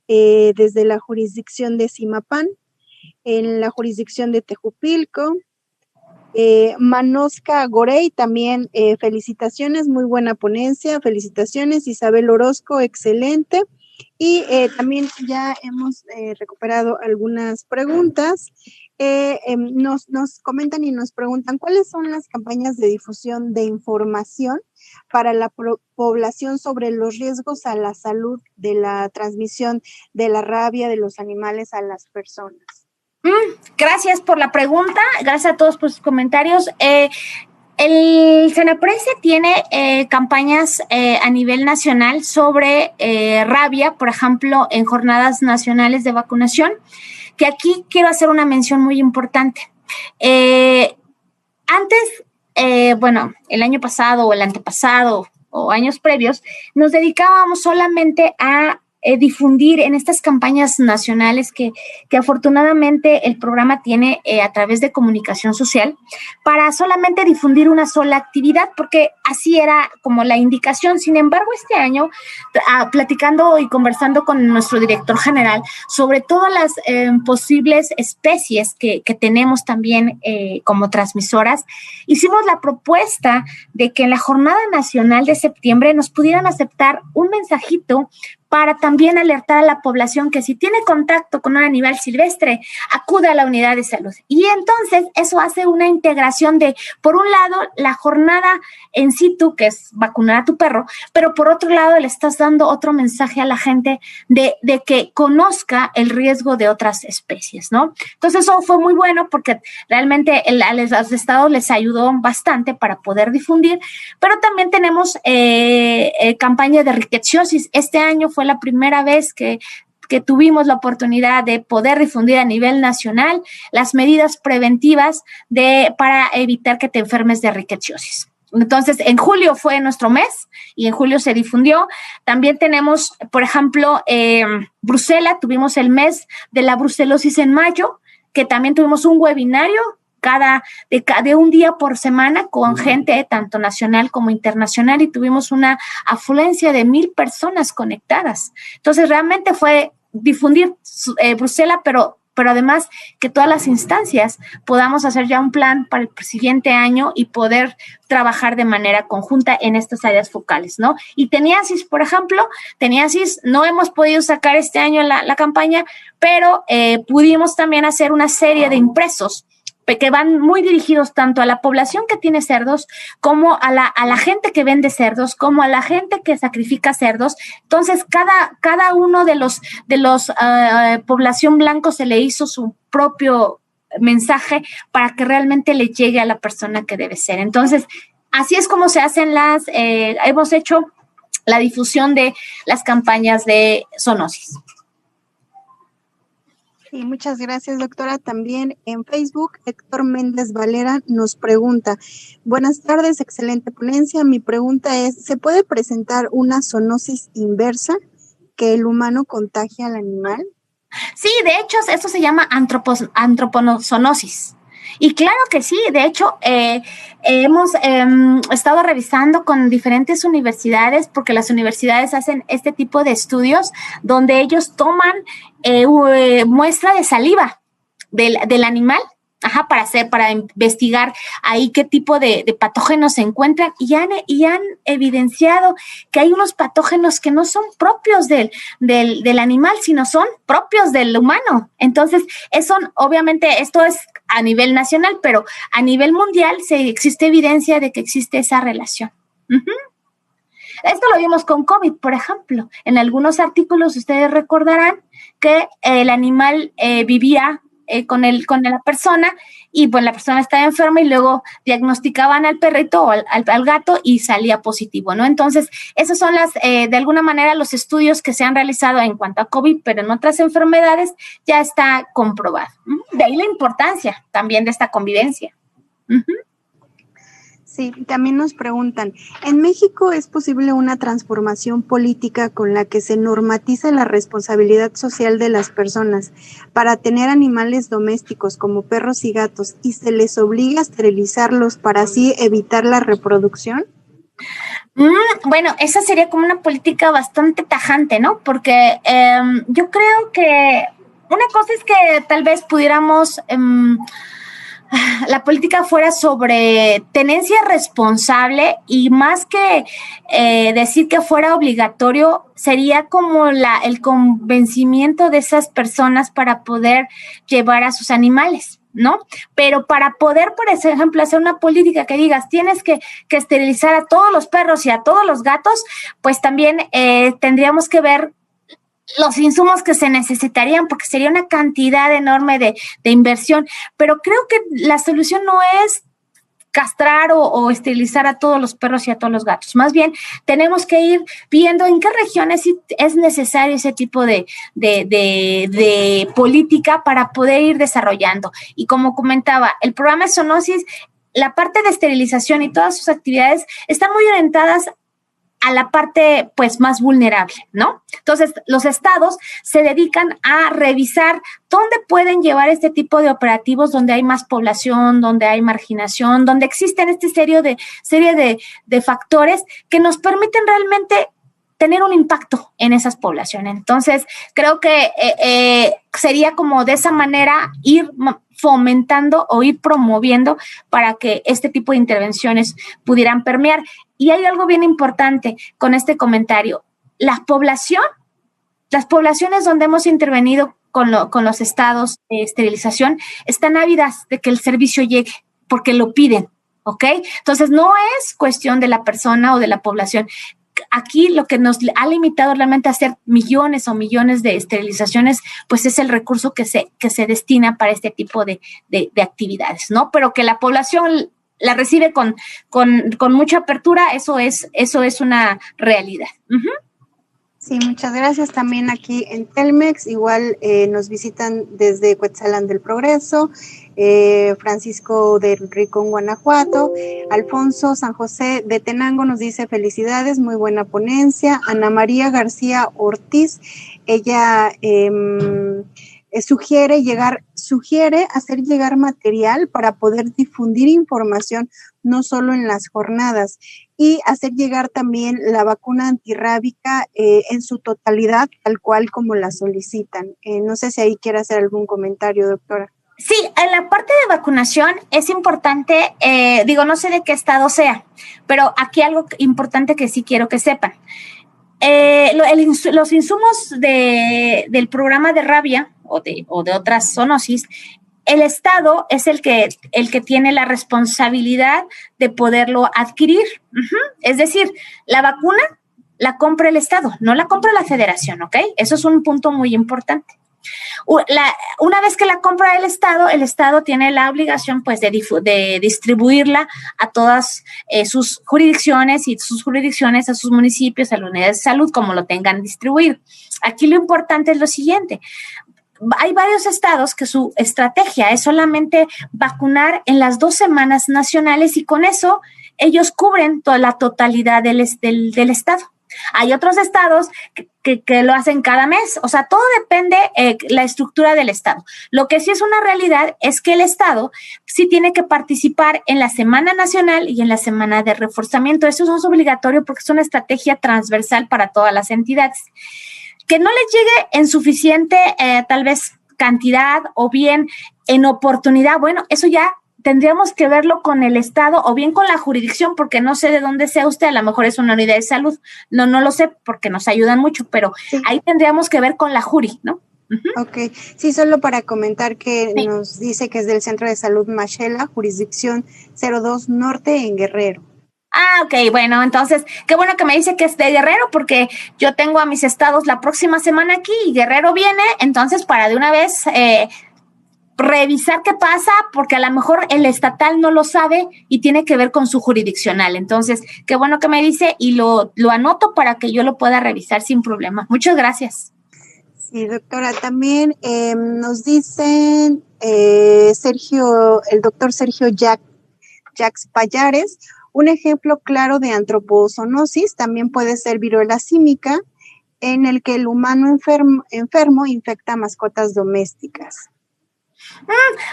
Speaker 1: desde la jurisdicción de Zimapán, en la jurisdicción de Tejupilco. Manosca Gorey, también felicitaciones, muy buena ponencia, felicitaciones. Isabel Orozco, excelente. Y también ya hemos recuperado algunas preguntas. Nos comentan y nos preguntan cuáles son las campañas de difusión de información para la población sobre los riesgos a la salud de la transmisión de la rabia de los animales a las personas.
Speaker 2: Gracias por la pregunta, gracias a todos por sus comentarios. El Senaprese tiene campañas a nivel nacional sobre rabia, por ejemplo, en jornadas nacionales de vacunación, que aquí quiero hacer una mención muy importante. Antes, el año pasado o el antepasado o años previos, nos dedicábamos solamente a difundir en estas campañas nacionales que afortunadamente el programa tiene a través de comunicación social, para solamente difundir una sola actividad, porque así era como la indicación. Sin embargo, este año, platicando y conversando con nuestro director general sobre todas las posibles especies que tenemos también como transmisoras, hicimos la propuesta de que en la Jornada Nacional de septiembre nos pudieran aceptar un mensajito para también alertar a la población que si tiene contacto con un animal silvestre, acude a la unidad de salud. Y entonces eso hace una integración de, por un lado, la jornada en situ, que es vacunar a tu perro, pero por otro lado le estás dando otro mensaje a la gente de que conozca el riesgo de otras especies, ¿no? Entonces eso fue muy bueno porque realmente a los estados les ayudó bastante para poder difundir, pero también tenemos campaña de rickettsiosis. Este año fue la primera vez que tuvimos la oportunidad de poder difundir a nivel nacional las medidas preventivas para evitar que te enfermes de rickettsiosis. Entonces, en julio fue nuestro mes y en julio se difundió. También tenemos, por ejemplo, Brucela, tuvimos el mes de la brucelosis en mayo, que también tuvimos un webinario de un día por semana con gente tanto nacional como internacional, y tuvimos una afluencia de 1,000 personas conectadas. Entonces, realmente fue difundir Brucela, pero además que todas las instancias podamos hacer ya un plan para el siguiente año y poder trabajar de manera conjunta en estas áreas focales, ¿no? Y teniasis, por ejemplo, no hemos podido sacar este año la campaña, pero pudimos también hacer una serie de impresos que van muy dirigidos tanto a la población que tiene cerdos como a la gente que vende cerdos, como a la gente que sacrifica cerdos. Entonces, cada uno de los población blanco se le hizo su propio mensaje para que realmente le llegue a la persona que debe ser. Entonces, así es como se hacen hemos hecho la difusión de las campañas de zoonosis.
Speaker 1: Sí, muchas gracias, doctora. También en Facebook, Héctor Méndez Valera nos pregunta: buenas tardes, excelente ponencia. Mi pregunta es, ¿se puede presentar una zoonosis inversa, que el humano contagia al animal?
Speaker 2: Sí, de hecho, eso se llama antroponozoonosis. Y claro que sí, de hecho, hemos estado revisando con diferentes universidades, porque las universidades hacen este tipo de estudios donde ellos toman muestra de saliva del animal, para investigar ahí qué tipo de patógenos se encuentran, y han evidenciado que hay unos patógenos que no son propios del animal, sino son propios del humano. Entonces, obviamente, esto es a nivel nacional, pero a nivel mundial existe evidencia de que existe esa relación. Esto lo vimos con COVID, por ejemplo. En algunos artículos ustedes recordarán que el animal vivía con la persona, y pues la persona estaba enferma y luego diagnosticaban al perrito o al gato y salía positivo, ¿no? Entonces, esos son de alguna manera los estudios que se han realizado en cuanto a COVID, pero en otras enfermedades ya está comprobado. De ahí la importancia también de esta convivencia.
Speaker 1: Sí, también nos preguntan, ¿en México es posible una transformación política con la que se normatice la responsabilidad social de las personas para tener animales domésticos como perros y gatos y se les obliga a esterilizarlos para así evitar la reproducción?
Speaker 2: Bueno, esa sería como una política bastante tajante, ¿no? Porque yo creo que una cosa es que tal vez pudiéramos... la política fuera sobre tenencia responsable, y más que decir que fuera obligatorio, sería como el convencimiento de esas personas para poder llevar a sus animales, ¿no? Pero para poder, por ejemplo, hacer una política que digas tienes que esterilizar a todos los perros y a todos los gatos, pues también tendríamos que ver los insumos que se necesitarían, porque sería una cantidad enorme de inversión. Pero creo que la solución no es castrar o esterilizar a todos los perros y a todos los gatos. Más bien, tenemos que ir viendo en qué regiones es necesario ese tipo de política para poder ir desarrollando. Y como comentaba, el programa de zoonosis, la parte de esterilización y todas sus actividades están muy orientadas a la parte pues más vulnerable, ¿no? Entonces, los estados se dedican a revisar dónde pueden llevar este tipo de operativos, donde hay más población, donde hay marginación, donde existen serie de factores que nos permiten realmente tener un impacto en esas poblaciones. Entonces, creo que sería como de esa manera ir fomentando o ir promoviendo para que este tipo de intervenciones pudieran permear. Y hay algo bien importante con este comentario. Las poblaciones donde hemos intervenido con los estados de esterilización están ávidas de que el servicio llegue, porque lo piden, ¿ok? Entonces, no es cuestión de la persona o de la población. Aquí lo que nos ha limitado realmente a hacer millones de esterilizaciones, pues es el recurso que se destina para este tipo de actividades, ¿no? Pero que la población la recibe con mucha apertura, eso es una realidad.
Speaker 1: Sí, muchas gracias. También aquí en Telmex, igual nos visitan desde Cuetzalan del Progreso, Francisco de Ricón, Guanajuato, Alfonso San José de Tenango nos dice felicidades, muy buena ponencia. Ana María García Ortiz, ella sugiere hacer llegar material para poder difundir información, no solo en las jornadas, y hacer llegar también la vacuna antirrábica en su totalidad, tal cual como la solicitan. No sé si ahí quiere hacer algún comentario, doctora.
Speaker 2: Sí, en la parte de vacunación es importante, no sé de qué estado sea, pero aquí algo importante que sí quiero que sepan. Los insumos del programa de rabia o de otras zoonosis el Estado es el que tiene la responsabilidad de poderlo adquirir. Es decir, la vacuna la compra el Estado, no la compra la Federación, ¿ok? Eso es un punto muy importante. Una vez que la compra el Estado tiene la obligación, pues, de distribuirla a todas sus jurisdicciones y sus jurisdicciones a sus municipios, a las unidades de salud, como lo tengan distribuido. Aquí lo importante es lo siguiente. Hay varios estados que su estrategia es solamente vacunar en las 2 semanas nacionales y con eso ellos cubren toda la totalidad del estado. Hay otros estados que lo hacen cada mes, o sea, todo depende la estructura del estado. Lo que sí es una realidad es que el estado sí tiene que participar en la semana nacional y en la semana de reforzamiento. Eso es obligatorio porque es una estrategia transversal para todas las entidades. Que no les llegue en suficiente, tal vez, cantidad o bien en oportunidad, bueno, eso ya tendríamos que verlo con el Estado o bien con la jurisdicción, porque no sé de dónde sea usted, a lo mejor es una unidad de salud, no lo sé porque nos ayudan mucho, pero sí, ahí tendríamos que ver con la juri, ¿no?
Speaker 1: Ok, sí, solo para comentar que sí, nos dice que es del Centro de Salud Machela, jurisdicción 02 Norte en Guerrero.
Speaker 2: Ah, ok, bueno, entonces, qué bueno que me dice que es de Guerrero, porque yo tengo a mis estados la próxima semana aquí y Guerrero viene, entonces para de una vez revisar qué pasa, porque a lo mejor el estatal no lo sabe y tiene que ver con su jurisdiccional. Entonces, qué bueno que me dice y lo anoto para que yo lo pueda revisar sin problema. Muchas gracias.
Speaker 1: Sí, doctora, también nos dicen el doctor Sergio Jacques Payares, un ejemplo claro de antropozoonosis también puede ser viruela símica, en el que el humano enfermo infecta mascotas domésticas.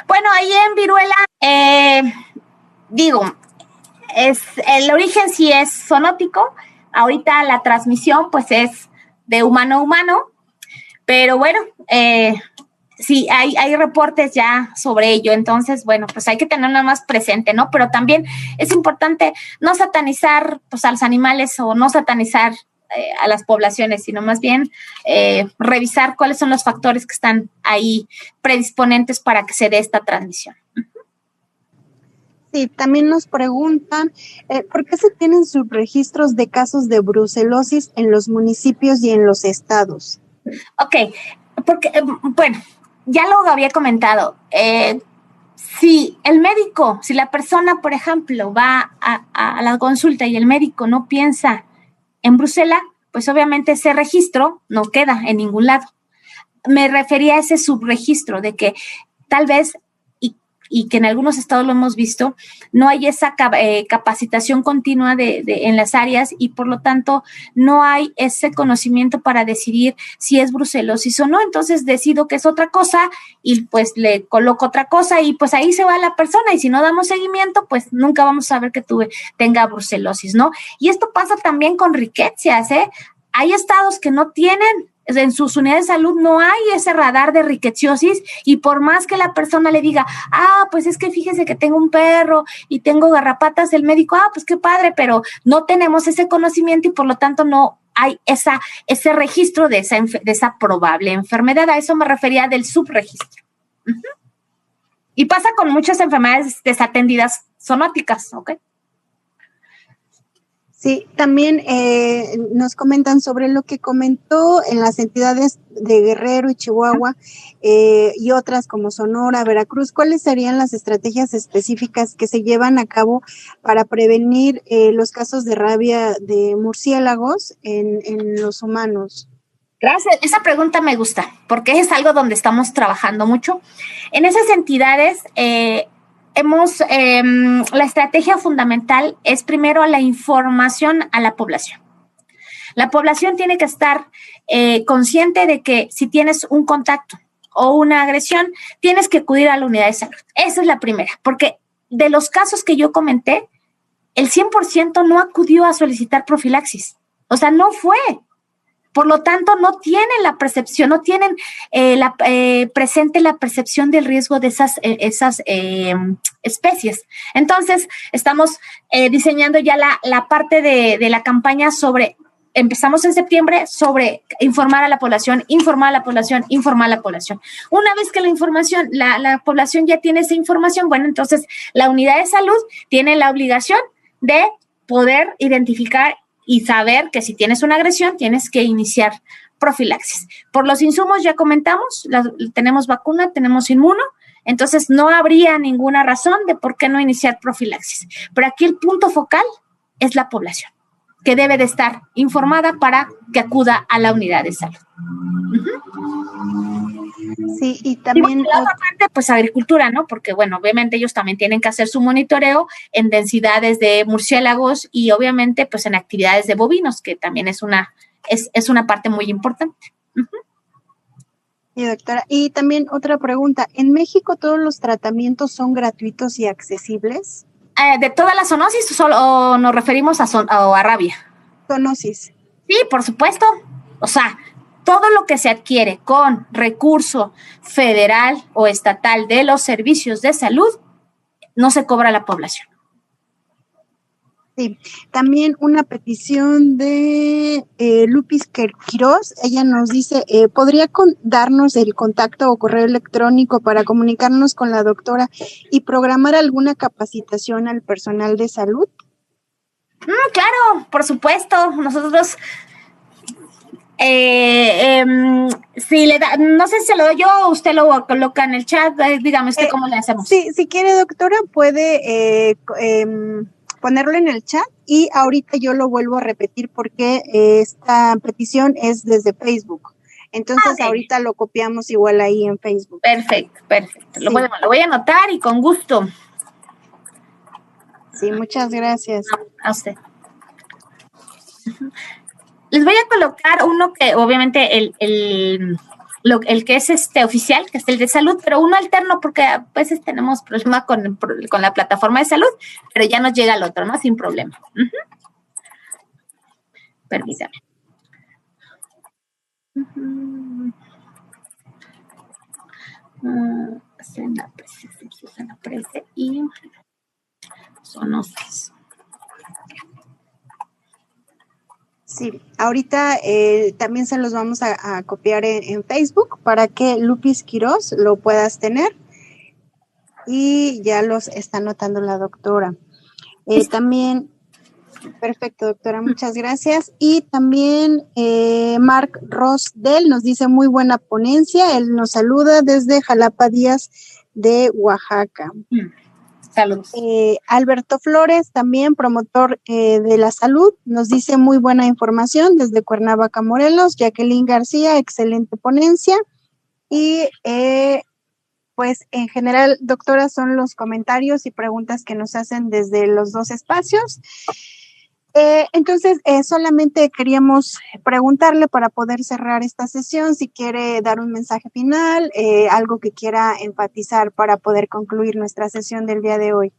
Speaker 2: Bueno, ahí en viruela, el origen sí es zoonótico. Ahorita la transmisión pues es de humano a humano, pero bueno, sí, hay reportes ya sobre ello, entonces, bueno, pues hay que tenerlo más presente, ¿no? Pero también es importante no satanizar pues, a los animales o no satanizar a las poblaciones, sino más bien revisar cuáles son los factores que están ahí predisponentes para que se dé esta transmisión.
Speaker 1: Sí, también nos preguntan, ¿por qué se tienen subregistros de casos de brucelosis en los municipios y en los estados?
Speaker 2: Ok, porque, bueno, ya lo había comentado, si la persona, por ejemplo, va a la consulta y el médico no piensa en brucela, pues obviamente ese registro no queda en ningún lado. Me refería a ese subregistro de que tal vez, y que en algunos estados lo hemos visto, no hay esa capacitación continua en las áreas y por lo tanto no hay ese conocimiento para decidir si es brucelosis o no. Entonces decido que es otra cosa y pues le coloco otra cosa y pues ahí se va la persona y si no damos seguimiento pues nunca vamos a saber que tenga brucelosis, ¿no? Y esto pasa también con riquecias, ¿eh? Hay estados que no tienen, en sus unidades de salud no hay ese radar de riqueciosis y por más que la persona le diga, pues es que fíjese que tengo un perro y tengo garrapatas, el médico, pues qué padre, pero no tenemos ese conocimiento y por lo tanto no hay ese registro de esa probable enfermedad. A eso me refería del subregistro. Uh-huh. Y pasa con muchas enfermedades desatendidas zoonóticas, ¿ok?
Speaker 1: Sí, también nos comentan sobre lo que comentó en las entidades de Guerrero y Chihuahua y otras como Sonora, Veracruz. ¿Cuáles serían las estrategias específicas que se llevan a cabo para prevenir los casos de rabia de murciélagos en los humanos?
Speaker 2: Gracias. Esa pregunta me gusta porque es algo donde estamos trabajando mucho. En esas entidades, la estrategia fundamental es primero la información a la población. La población tiene que estar consciente de que si tienes un contacto o una agresión, tienes que acudir a la unidad de salud. Esa es la primera, porque de los casos que yo comenté, el 100% no acudió a solicitar profilaxis. O sea, no fue. Por lo tanto, no tienen la percepción, no tienen presente la percepción del riesgo de esas especies. Entonces, estamos diseñando ya la parte de la campaña sobre empezamos en septiembre sobre informar a la población, informar a la población, informar a la población. Una vez que la población ya tiene esa información, bueno, entonces la unidad de salud tiene la obligación de poder identificar y saber que si tienes una agresión, tienes que iniciar profilaxis. Por los insumos ya comentamos, tenemos vacuna, tenemos inmuno, entonces no habría ninguna razón de por qué no iniciar profilaxis. Pero aquí el punto focal es la población, que debe de estar informada para que acuda a la unidad de salud.
Speaker 1: Sí, y también...
Speaker 2: Y por la otra parte, pues agricultura, ¿no? Porque, bueno, obviamente ellos también tienen que hacer su monitoreo en densidades de murciélagos y obviamente, pues en actividades de bovinos, que también es una parte muy importante.
Speaker 1: Sí, doctora. Y también otra pregunta, ¿en México todos los tratamientos son gratuitos y accesibles?
Speaker 2: ¿De todas las zoonosis o nos referimos a rabia?
Speaker 1: Zoonosis.
Speaker 2: Sí, por supuesto. O sea, todo lo que se adquiere con recurso federal o estatal de los servicios de salud no se cobra a la población.
Speaker 1: Sí, también una petición de Lupis Quiroz. Ella nos dice, ¿podría darnos el contacto o correo electrónico para comunicarnos con la doctora y programar alguna capacitación al personal de salud?
Speaker 2: Claro, por supuesto. Nosotros, si le da, no sé si se lo doy yo o usted lo coloca en el chat, dígame usted cómo le hacemos.
Speaker 1: Sí, si quiere, doctora, puede ponerlo en el chat y ahorita yo lo vuelvo a repetir porque esta petición es desde Facebook. Entonces ahorita lo copiamos igual ahí en Facebook.
Speaker 2: Perfecto. Sí. Lo voy a anotar y con gusto.
Speaker 1: Sí, muchas gracias.
Speaker 2: A usted. Les voy a colocar uno que obviamente el que es oficial, que es el de salud, pero uno alterno porque a veces tenemos problema con la plataforma de salud, pero ya nos llega el otro, ¿no? Sin problema. Permítame. Senaprece y zoonosis.
Speaker 1: Sí, ahorita también se los vamos a copiar en Facebook para que Lupis Quiroz lo puedas tener y ya los está anotando la doctora. También, perfecto, doctora, muchas gracias. Y también Marc Rosdell nos dice muy buena ponencia, él nos saluda desde Jalapa Díaz de Oaxaca.
Speaker 2: Saludos.
Speaker 1: Alberto Flores, también promotor de la salud, nos dice muy buena información desde Cuernavaca, Morelos. Jacqueline García, excelente ponencia. Y pues en general, doctora, son los comentarios y preguntas que nos hacen desde los dos espacios. Entonces, solamente queríamos preguntarle para poder cerrar esta sesión, si quiere dar un mensaje final, algo que quiera enfatizar para poder concluir nuestra sesión del día de hoy.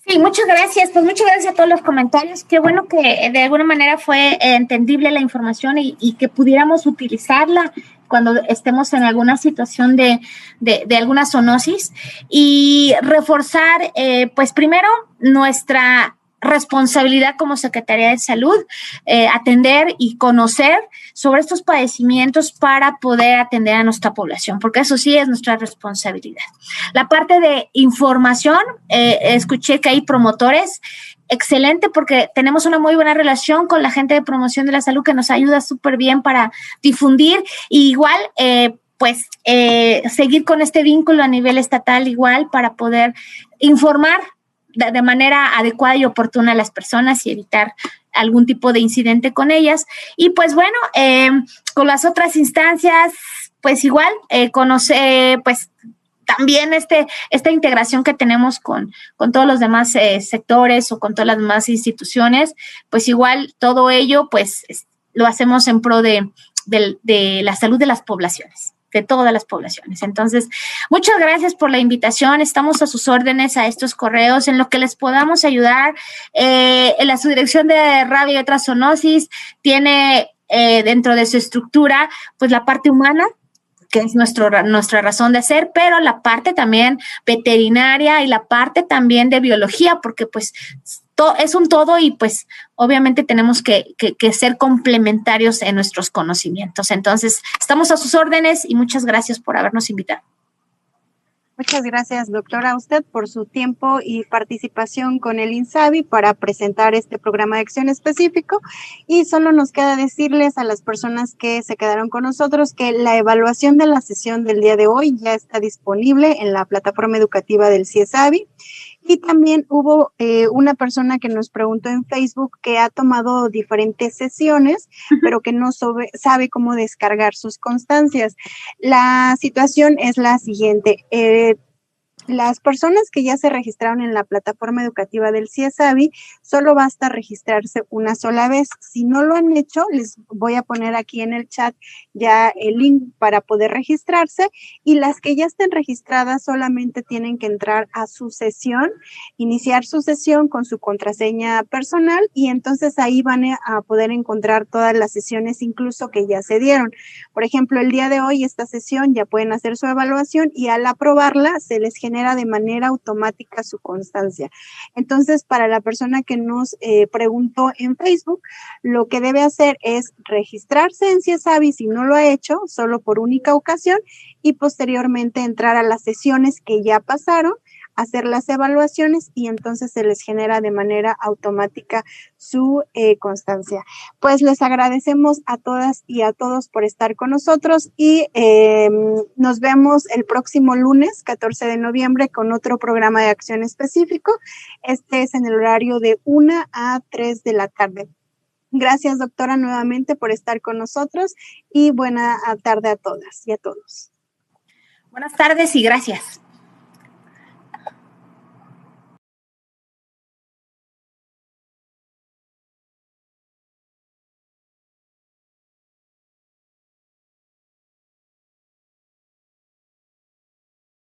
Speaker 2: Sí, muchas gracias. Pues muchas gracias a todos los comentarios. Qué bueno que de alguna manera fue entendible la información y que pudiéramos utilizarla cuando estemos en alguna situación de alguna zoonosis y reforzar, pues primero, nuestra responsabilidad como Secretaría de Salud, atender y conocer sobre estos padecimientos para poder atender a nuestra población, porque eso sí es nuestra responsabilidad. La parte de información, escuché que hay promotores, excelente, porque tenemos una muy buena relación con la gente de promoción de la salud que nos ayuda súper bien para difundir y igual, seguir con este vínculo a nivel estatal igual para poder informar de manera adecuada y oportuna a las personas y evitar algún tipo de incidente con ellas. Y pues bueno, con las otras instancias, pues igual, conocer, pues también esta integración que tenemos con todos los demás sectores o con todas las demás instituciones, pues igual todo ello, pues lo hacemos en pro de la salud de las poblaciones, de todas las poblaciones. Entonces, muchas gracias por la invitación. Estamos a sus órdenes a estos correos en lo que les podamos ayudar. En la subdirección de rabia y otras zoonosis tiene dentro de su estructura, pues la parte humana, que es nuestra razón de ser, pero la parte también veterinaria y la parte también de biología, porque pues es un todo y pues obviamente tenemos que ser complementarios en nuestros conocimientos. Entonces, estamos a sus órdenes y muchas gracias por habernos invitado.
Speaker 1: Muchas gracias, doctora, a usted por su tiempo y participación con el INSABI para presentar este programa de acción específico. Y solo nos queda decirles a las personas que se quedaron con nosotros que la evaluación de la sesión del día de hoy ya está disponible en la plataforma educativa del CIESABI. Y también hubo una persona que nos preguntó en Facebook que ha tomado diferentes sesiones, pero que no sabe cómo descargar sus constancias. La situación es la siguiente. Las personas que ya se registraron en la plataforma educativa del CIESABI, solo basta registrarse una sola vez. Si no lo han hecho, les voy a poner aquí en el chat ya el link para poder registrarse, y las que ya estén registradas solamente tienen que entrar a su sesión, iniciar su sesión con su contraseña personal, y entonces ahí van a poder encontrar todas las sesiones incluso que ya se dieron. Por ejemplo, el día de hoy esta sesión ya pueden hacer su evaluación y al aprobarla se les genera de manera automática su constancia. Entonces, para la persona que nos preguntó en Facebook, lo que debe hacer es registrarse en CIESABI si no lo ha hecho, solo por única ocasión, y posteriormente entrar a las sesiones que ya pasaron, hacer las evaluaciones y entonces se les genera de manera automática su constancia. Pues les agradecemos a todas y a todos por estar con nosotros y nos vemos el próximo lunes, 14 de noviembre, con otro programa de acción específico. Este es en el horario de 1 a 3 de la tarde. Gracias, doctora, nuevamente por estar con nosotros y buena tarde a todas y a todos.
Speaker 2: Buenas tardes y gracias.